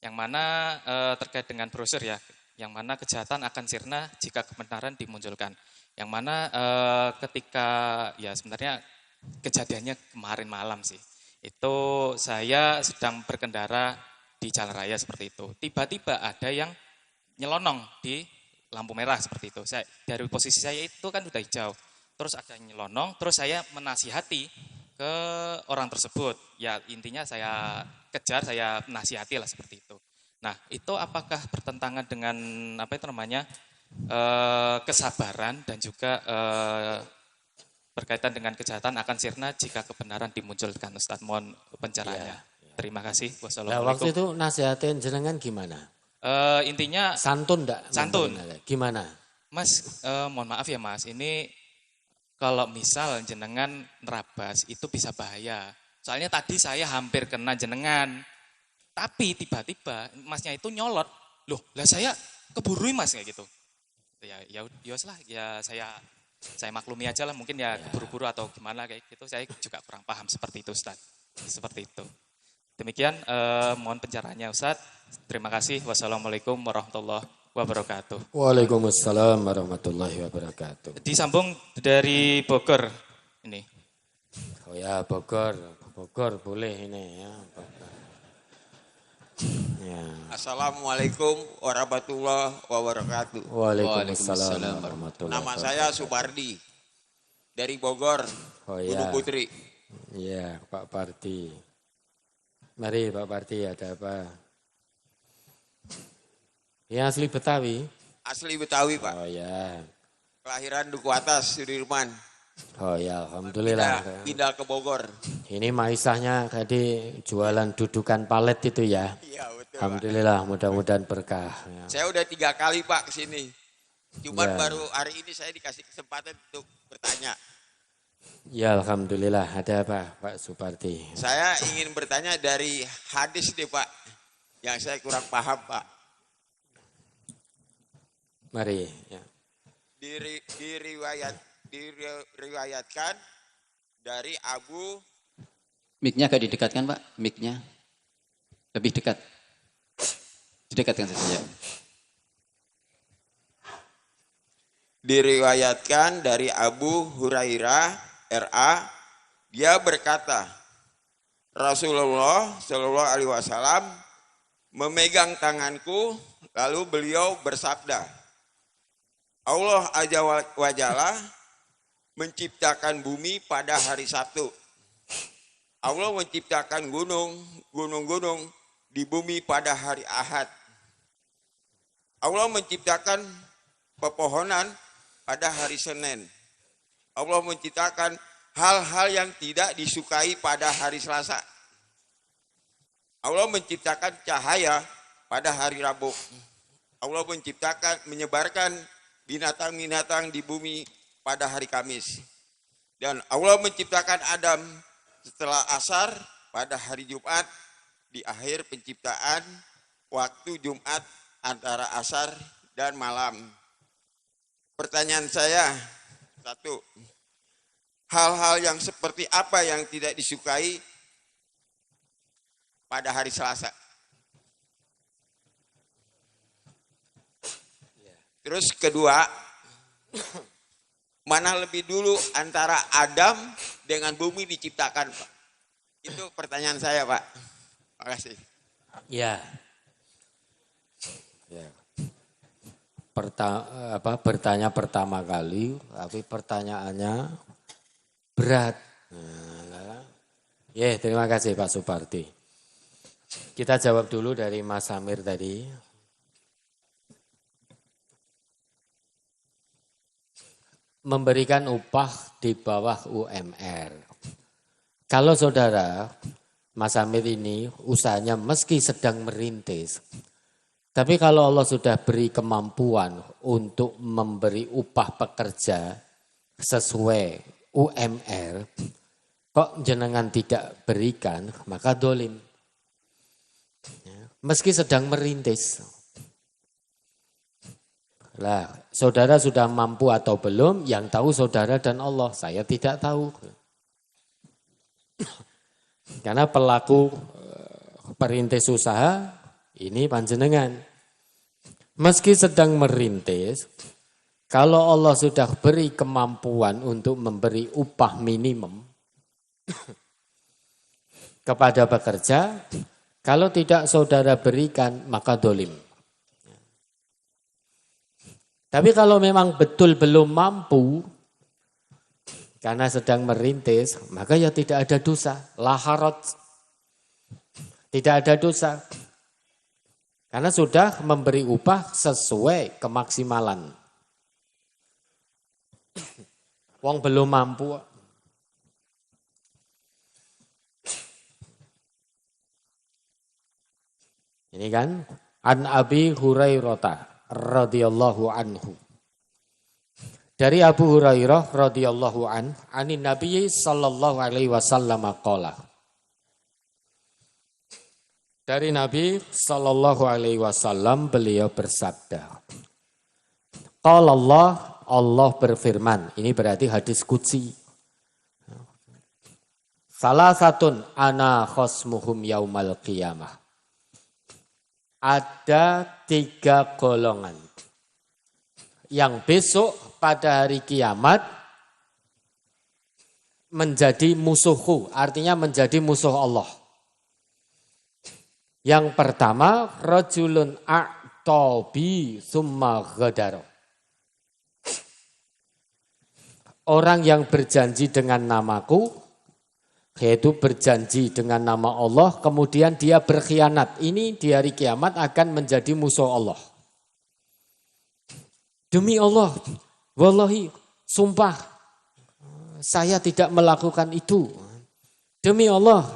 Yang mana terkait dengan brosur ya, yang mana kejahatan akan sirna jika kebenaran dimunculkan. Yang mana ketika ya sebenarnya kejadiannya kemarin malam sih. Itu saya sedang berkendara di jalan raya seperti itu. Tiba-tiba ada yang nyelonong di lampu merah seperti itu. Dari posisi saya itu kan udah hijau. Terus ada yang nyelonong, terus saya menasihati ke orang tersebut. Ya intinya saya kejar, saya nasihati lah seperti itu. Nah itu apakah bertentangan dengan apa itu namanya kesabaran dan juga berkaitan dengan kejahatan akan sirna jika kebenaran dimunculkan. Ustadz, mohon pencerahannya. Terima kasih.
Nah,
Wassalamualaikum.
waktu itu nasihatin jenengan gimana?
Intinya
Santun enggak?
Santun.
Gimana?
Mas, mohon maaf ya Mas, ini kalau misal jenengan nerabas itu bisa bahaya. Soalnya tadi saya hampir kena jenengan, tapi tiba-tiba Masnya itu nyolot. Loh, lah saya keburu Mas kayak gitu. Ya lah, ya saya maklumi aja lah, mungkin ya keburu-buru atau gimana kayak gitu. Saya juga kurang paham seperti itu Ustaz. Seperti itu. Demikian mohon pencerahannya Ustaz. Terima kasih. Wassalamualaikum warahmatullahi wabarakatuh.
Waalaikumsalam warahmatullahi wabarakatuh.
Disambung dari Bogor ini.
Oh ya, Bogor boleh ini ya. Ya.
Assalamualaikum warahmatullahi wabarakatuh.
Waalaikumsalam warahmatullahi
Nama
wabarakatuh.
saya Supardi dari Bogor,
Oh
Gunung
ya.
Putri.
Iya, Pak Parti. Mari Pak Parti, ada apa? Yang asli Betawi?
Asli Betawi Pak,
Oh ya.
kelahiran Duku Atas, Sudirman.
Oh ya, alhamdulillah.
Pindah ke Bogor.
Ini maisahnya tadi jualan dudukan palet itu ya.
Iya betul Pak.
Alhamdulillah, mudah-mudahan berkah. Ya.
Saya udah 3 kali Pak kesini. Cuman
Ya.
baru hari ini saya dikasih kesempatan untuk bertanya.
Ya alhamdulillah, ada apa Pak Suparti?
Saya ingin bertanya dari hadis deh Pak, yang saya kurang paham Pak.
Mari. Ya.
Diriwayatkan dari Abu
Mic-nya agak didekatkan Pak, mic-nya. Lebih dekat. Didekatkan saja.
Diriwayatkan dari Abu Hurairah RA, dia berkata, Rasulullah Shallallahu Alaihi Wasallam memegang tanganku, lalu beliau bersabda, Allah Azza wa Jalla menciptakan bumi pada hari Sabtu. Allah menciptakan gunung-gunung di bumi pada hari Ahad. Allah menciptakan pepohonan pada hari Senin. Allah menciptakan hal-hal yang tidak disukai pada hari Selasa. Allah menciptakan cahaya pada hari Rabu. Allah menyebarkan binatang-binatang di bumi pada hari Kamis. Dan Allah menciptakan Adam setelah asar pada hari Jumat di akhir penciptaan waktu Jumat antara asar dan malam. Pertanyaan saya, satu, hal-hal yang seperti apa yang tidak disukai pada hari Selasa? Terus kedua, mana lebih dulu antara Adam dengan bumi diciptakan, Pak? Itu pertanyaan saya, Pak. Terima kasih.
Ya. Ya. Bertanya pertama kali, tapi pertanyaannya berat. Nah, ya, terima kasih Pak Suparti. Kita jawab dulu dari Mas Samir tadi. Memberikan upah di bawah UMR. Kalau saudara, Mas Samir ini usahanya meski sedang merintis, tapi kalau Allah sudah beri kemampuan untuk memberi upah pekerja sesuai UMR, kok jenengan tidak berikan, maka dolim. Meski sedang merintis. Lah, saudara sudah mampu atau belum, yang tahu saudara dan Allah, saya tidak tahu. Karena pelaku perintis usaha, ini panjenengan. Meski sedang merintis, Kalau Allah sudah beri kemampuan untuk memberi upah minimum kepada pekerja, kalau tidak saudara berikan, maka dolim. Tapi kalau memang betul belum mampu, karena sedang merintis, maka ya tidak ada dosa. La haraj. Tidak ada dosa. Karena sudah memberi upah sesuai kemaksimalan. Wong belum mampu. Ini kan an Abi Hurairah radhiyallahu anhu. Dari Abu Hurairah radhiyallahu anin Nabi sallallahu alaihi wasallam qala. Dari Nabi sallallahu alaihi wasallam beliau bersabda. Qala Allah berfirman, ini berarti hadis qudsi. Salah satun ana khosmuhum yaumal qiyamah. Ada 3 golongan yang besok pada hari kiamat menjadi musuhku, artinya menjadi musuh Allah. Yang pertama, rajulun a'tabi summa ghadara. Orang yang berjanji dengan namaku, yaitu berjanji dengan nama Allah, kemudian dia berkhianat. Ini di hari kiamat akan menjadi musuh Allah. Demi Allah, wallahi, sumpah, saya tidak melakukan itu. Demi Allah,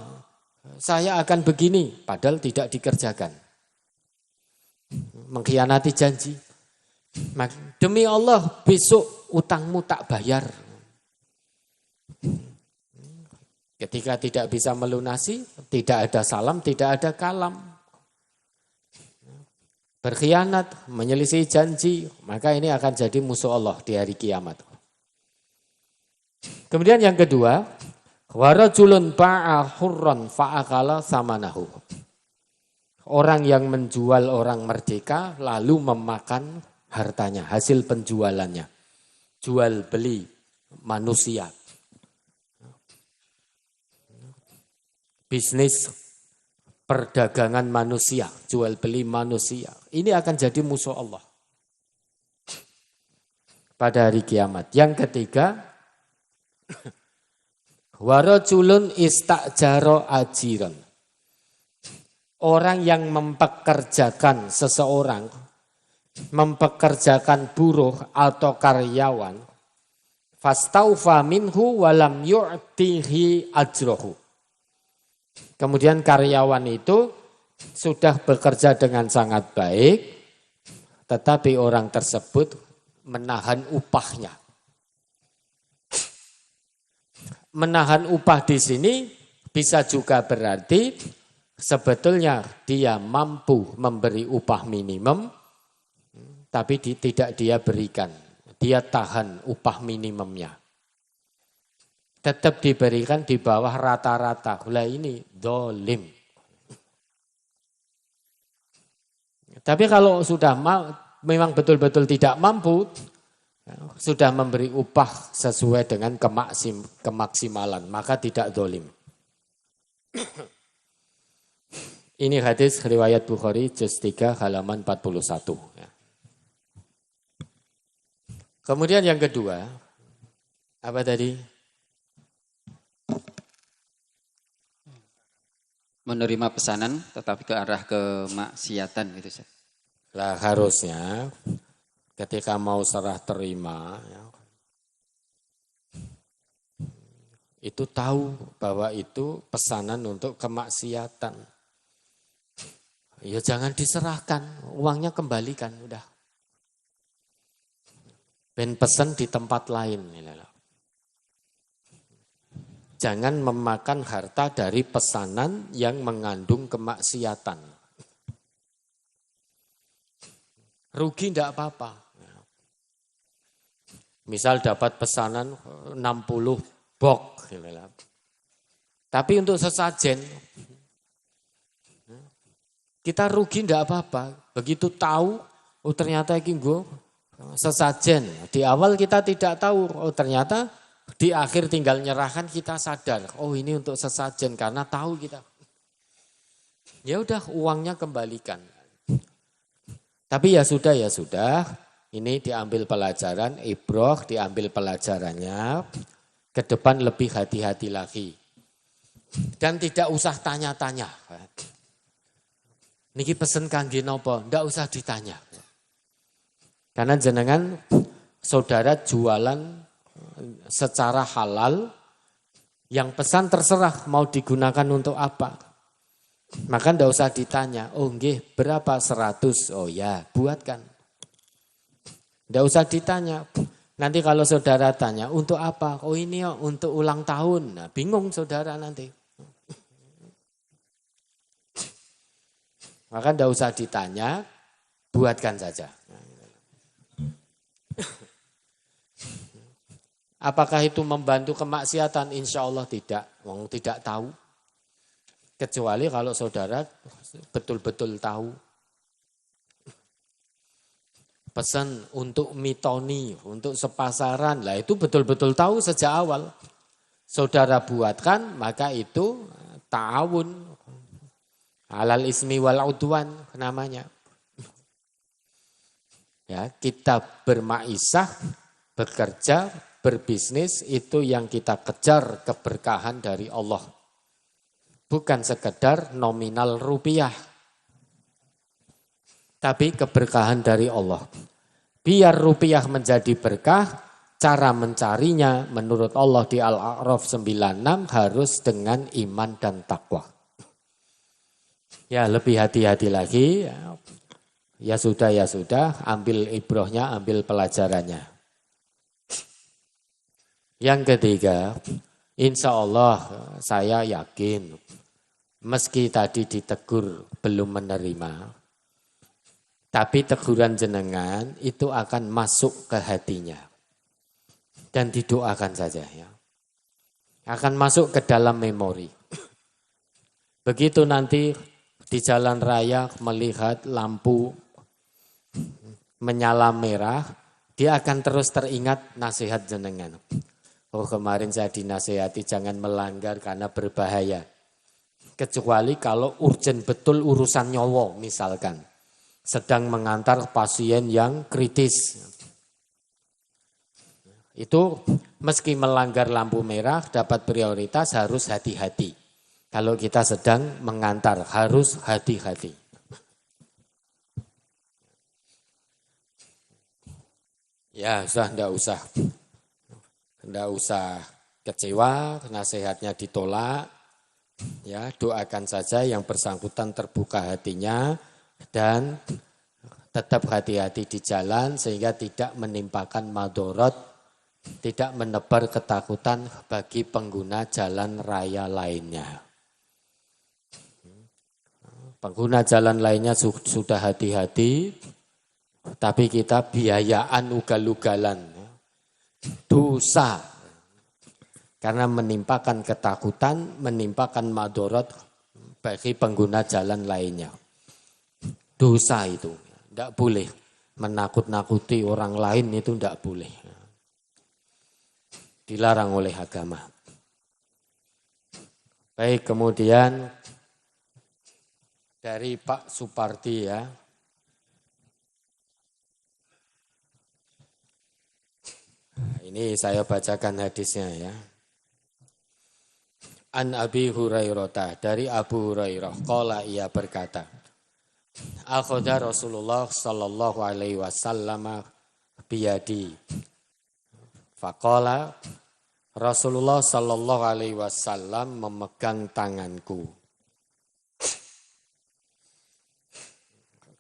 saya akan begini, padahal tidak dikerjakan. Mengkhianati janji. Demi Allah, besok utangmu tak bayar. Ketika tidak bisa melunasi, tidak ada salam, tidak ada kalam. Berkhianat, menyelisih janji, maka ini akan jadi musuh Allah di hari kiamat. Kemudian yang kedua, warajulun ba'a hurran fa'akala samanahu. Orang yang menjual orang merdeka lalu memakan hartanya, hasil penjualannya. Jual beli manusia. Bisnis perdagangan manusia, jual beli manusia. Ini akan jadi musuh Allah pada hari kiamat. Yang ketiga, warajulun istajaro ajiran. Orang yang mempekerjakan seseorang, mempekerjakan buruh atau karyawan, fastaufa minhu walam yu'tihi ajrohu. Kemudian karyawan itu sudah bekerja dengan sangat baik, tetapi orang tersebut menahan upahnya. Menahan upah di sini bisa juga berarti sebetulnya dia mampu memberi upah minimum, tapi tidak dia berikan. Dia tahan upah minimumnya. Tetap diberikan di bawah rata-rata. Lah ini dolim. Tapi kalau sudah memang betul-betul tidak mampu, sudah memberi upah sesuai dengan kemaksimalan, maka tidak dolim. Ini hadis riwayat Bukhari juz 3 halaman 41. Kemudian yang kedua, apa tadi?
Menerima pesanan tetapi ke arah kemaksiatan gitu.
Lah harusnya ketika mau serah terima ya, itu tahu bahwa itu pesanan untuk kemaksiatan. Ya jangan diserahkan, uangnya kembalikan udah. Ben pesen di tempat lain. Jangan memakan harta dari pesanan yang mengandung kemaksiatan. Rugi tidak apa-apa. Misal dapat pesanan 60 bok. Tapi untuk sesajen, kita rugi tidak apa-apa. Begitu tahu, oh ternyata ini gue sesajen. Di awal kita tidak tahu, oh ternyata di akhir tinggal nyerahkan kita sadar, oh ini untuk sesajen karena tahu kita. Ya udah uangnya kembalikan. Tapi ya sudah, ini diambil pelajaran, ibroh diambil pelajarannya, ke depan lebih hati-hati lagi. Dan tidak usah tanya-tanya. Niki pesen kangge napa, ndak usah ditanya. Karena jenengan saudara jualan secara halal, yang pesan terserah mau digunakan untuk apa. Maka ndak usah ditanya, oh nggih berapa 100, oh ya buatkan. Ndak usah ditanya, nanti kalau saudara tanya untuk apa, oh ini ya untuk ulang tahun, nah, bingung saudara nanti. Maka ndak usah ditanya, buatkan saja. Apakah itu membantu kemaksiatan? Insya Allah tidak, wong tidak tahu. Kecuali kalau saudara betul-betul tahu. Pesan untuk mitoni, untuk sepasaran, lah itu betul-betul tahu sejak awal. Saudara buatkan, maka itu ta'awun. Alal ismi wal udwan namanya. Ya, kita bermaisah, bekerja, berbisnis, itu yang kita kejar keberkahan dari Allah. Bukan sekedar nominal rupiah. Tapi keberkahan dari Allah. Biar rupiah menjadi berkah, cara mencarinya menurut Allah di Al-A'raf 96 harus dengan iman dan takwa. Ya lebih hati-hati lagi. Ya sudah, ambil ibrohnya, ambil pelajarannya. Yang ketiga, insya Allah saya yakin, meski tadi ditegur belum menerima, tapi teguran jenengan itu akan masuk ke hatinya. Dan didoakan saja ya. Akan masuk ke dalam memori. Begitu nanti di jalan raya melihat lampu menyala merah, dia akan terus teringat nasihat jenengan. Oh kemarin saya dinasihati jangan melanggar karena berbahaya. Kecuali kalau urgent betul urusan nyawa misalkan. Sedang mengantar pasien yang kritis. Itu meski melanggar lampu merah dapat prioritas harus hati-hati. Kalau kita sedang mengantar harus hati-hati. Ya sudah enggak usah kecewa, nasihatnya ditolak. Ya, doakan saja yang bersangkutan terbuka hatinya dan tetap hati-hati di jalan sehingga tidak menimpakan madorot, tidak menebar ketakutan bagi pengguna jalan raya lainnya. Pengguna jalan lainnya sudah hati-hati, tapi kita biayaan ugal-ugalan. Dosa. Karena menimpakan ketakutan, menimpakan madorot bagi pengguna jalan lainnya. Dosa itu. Tidak boleh menakut-nakuti orang lain, itu tidak boleh. Dilarang oleh agama. Baik, kemudian dari Pak Supardi ya. Ini saya bacakan hadisnya ya. An Abi Hurairah, dari Abu Hurairah, qala ia berkata, akhadha Rasulullah sallallahu alaihi wasallam biyadi. Faqala Rasulullah sallallahu alaihi wasallam memegang tanganku.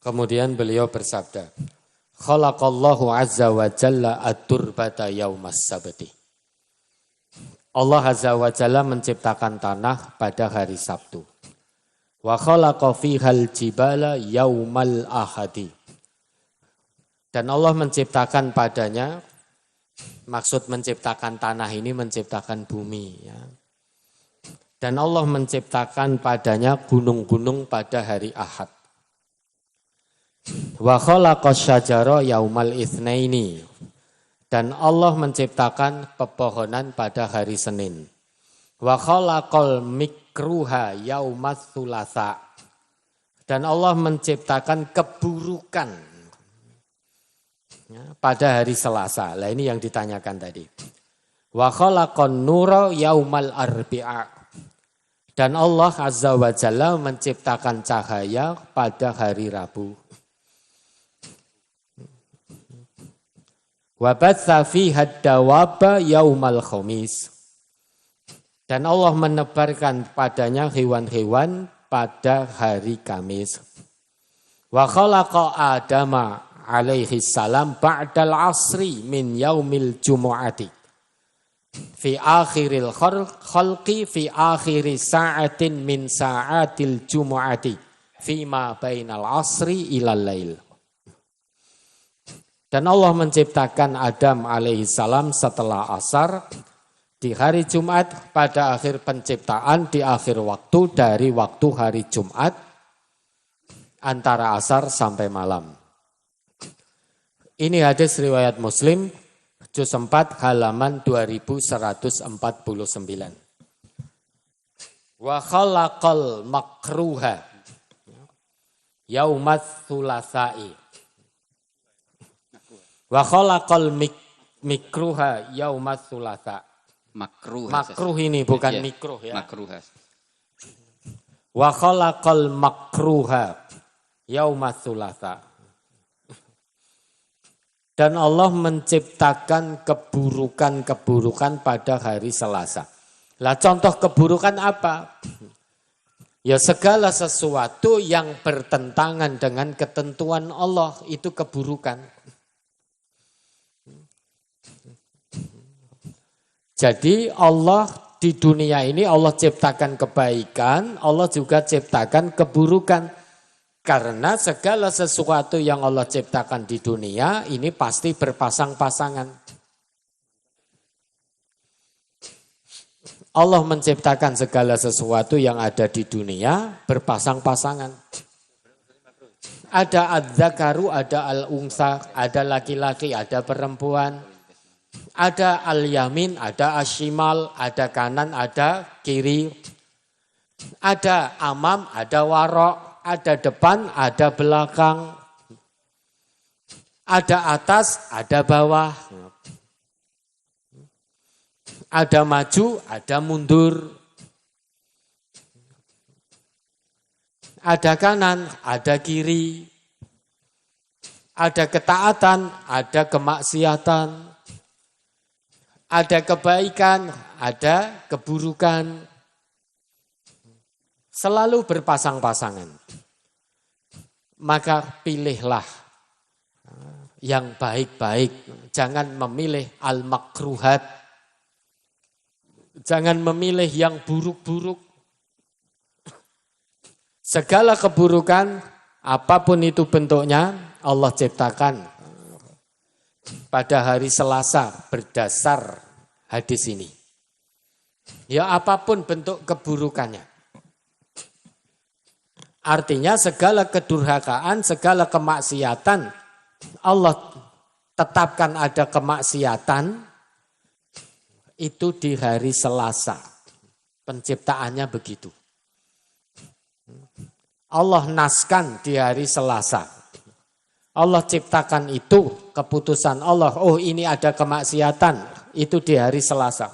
Kemudian beliau bersabda, khalaqallahu azza wa jalla at-turbata yaumas sabti. Allah azza wa jalla menciptakan tanah pada hari Sabtu. Wa khalaqa fihal jibala yaumal ahadi. Dan Allah menciptakan padanya, maksud menciptakan tanah ini menciptakan bumi. Ya. Dan Allah menciptakan padanya gunung-gunung pada hari Ahad. Wa khalaqas syajara yaumal itsnaini. Dan Allah menciptakan pepohonan pada hari Senin. Wa khalaqal mikruha yaumats tsulatsa. Dan Allah menciptakan keburukan pada hari Selasa. Lah ini yang ditanyakan tadi. Wa khalaqan nura yaumal arbi'a. Dan Allah Azza wa Jalla menciptakan cahaya pada hari Rabu. Wa batsa fiha dawaba yaumal khamis. Dan Allah menebarkan padanya hewan-hewan pada hari Kamis. Wa khalaqa Adama alaihi salam ba'dal asri min yaumil jumu'ati. Fi akhiril khalqi fi akhiri sa'atin min sa'atil jumu'ati. Fima bainal asri ilal lail. Dan Allah menciptakan Adam alaihi salam setelah asar di hari Jumat pada akhir penciptaan di akhir waktu dari waktu hari Jumat antara asar sampai malam. Ini hadis riwayat Muslim juz 4 halaman 2149. Wa khalaqal makruha yaumats tsulatsa'i. Wa khalaqal mikruha yaumats tsulatsa.
Makruh.
Makruh ini bukan
ya,
mikruh ya.
Makruh.
Wa khalaqal makruha yaumats tsulatsa. Dan Allah menciptakan keburukan-keburukan pada hari Selasa. Lah contoh keburukan apa? Ya segala sesuatu yang bertentangan dengan ketentuan Allah itu keburukan. Jadi Allah di dunia ini Allah ciptakan kebaikan, Allah juga ciptakan keburukan. Karena segala sesuatu yang Allah ciptakan di dunia ini pasti berpasang-pasangan. Allah menciptakan segala sesuatu yang ada di dunia berpasang-pasangan. Ada adzakaru, ada al-unsa, ada laki-laki, ada perempuan. Ada al-yamin, ada ashimal, ada kanan, ada kiri. Ada amam, ada warok, ada depan, ada belakang. Ada atas, ada bawah. Ada maju, ada mundur. Ada kanan, ada kiri. Ada ketaatan, ada kemaksiatan. Ada kebaikan, ada keburukan. Selalu berpasang-pasangan. Maka pilihlah yang baik-baik. Jangan memilih al-makruhat. Jangan memilih yang buruk-buruk. Segala keburukan, apapun itu bentuknya, Allah ciptakan pada hari Selasa berdasar hadis ini. Ya apapun bentuk keburukannya. Artinya segala kedurhakaan, segala kemaksiatan, Allah tetapkan ada kemaksiatan, itu di hari Selasa. Penciptaannya begitu. Allah naskan di hari Selasa. Allah ciptakan itu, keputusan Allah, oh ini ada kemaksiatan, itu di hari Selasa.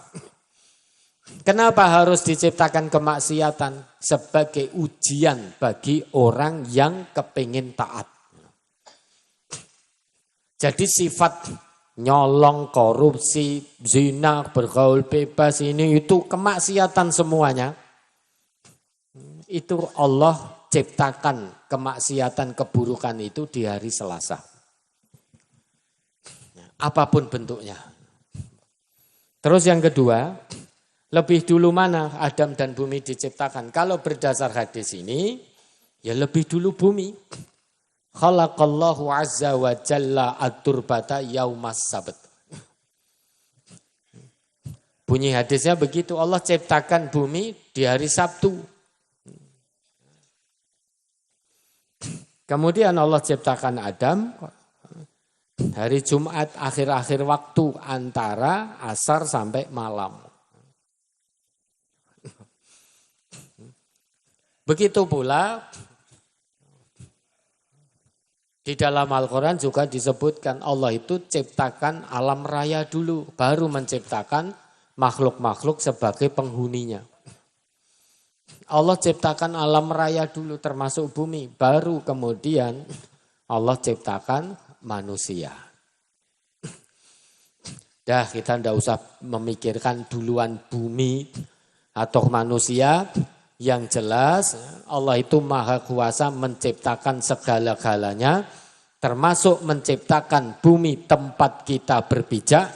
Kenapa harus diciptakan kemaksiatan? Sebagai ujian bagi orang yang kepingin taat. Jadi sifat nyolong, korupsi, zina, bergaul bebas ini itu kemaksiatan semuanya. Itu Allah ciptakan kemaksiatan, keburukan itu di hari Selasa. Apapun bentuknya. Terus yang kedua, lebih dulu mana Adam dan bumi diciptakan? Kalau berdasar hadis ini, ya lebih dulu bumi. Khalaqallahu azza wa jalla at-turbata yaumas sabt. Bunyi hadisnya begitu, Allah ciptakan bumi di hari Sabtu. Kemudian Allah ciptakan Adam hari Jumat akhir-akhir waktu antara asar sampai malam. Begitu pula di dalam Al-Quran juga disebutkan Allah itu ciptakan alam raya dulu, baru menciptakan makhluk-makhluk sebagai penghuninya. Allah ciptakan alam raya dulu termasuk bumi, baru kemudian Allah ciptakan manusia. Dah kita tidak usah memikirkan duluan bumi atau manusia. Yang jelas Allah itu maha kuasa menciptakan segala-galanya, termasuk menciptakan bumi tempat kita berpijak,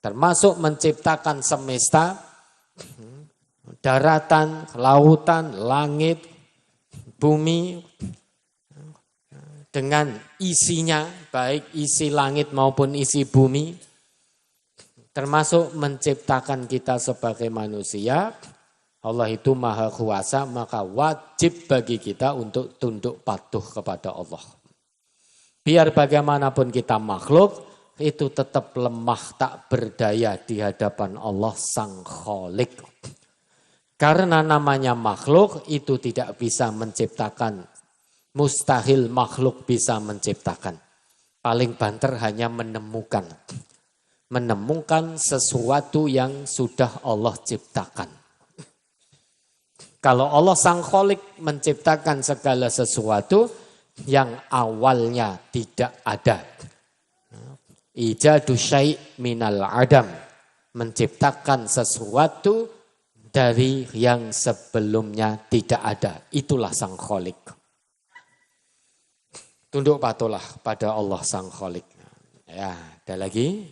termasuk menciptakan semesta, daratan, lautan, langit, bumi, dengan isinya, baik isi langit maupun isi bumi, termasuk menciptakan kita sebagai manusia. Allah itu maha kuasa, maka wajib bagi kita untuk tunduk patuh kepada Allah. Biar bagaimanapun kita makhluk, itu tetap lemah tak berdaya di hadapan Allah Sang Khalik. Karena namanya makhluk itu tidak bisa menciptakan. Mustahil makhluk bisa menciptakan. Paling banter hanya menemukan. Menemukan sesuatu yang sudah Allah ciptakan. Kalau Allah Sang Khalik menciptakan segala sesuatu yang awalnya tidak ada. Ijadu syai' minal adam. Menciptakan sesuatu dari yang sebelumnya tidak ada. Itulah Sang Khalik. Tunduk patuhlah pada Allah Sang Khalik. Ya, ada lagi?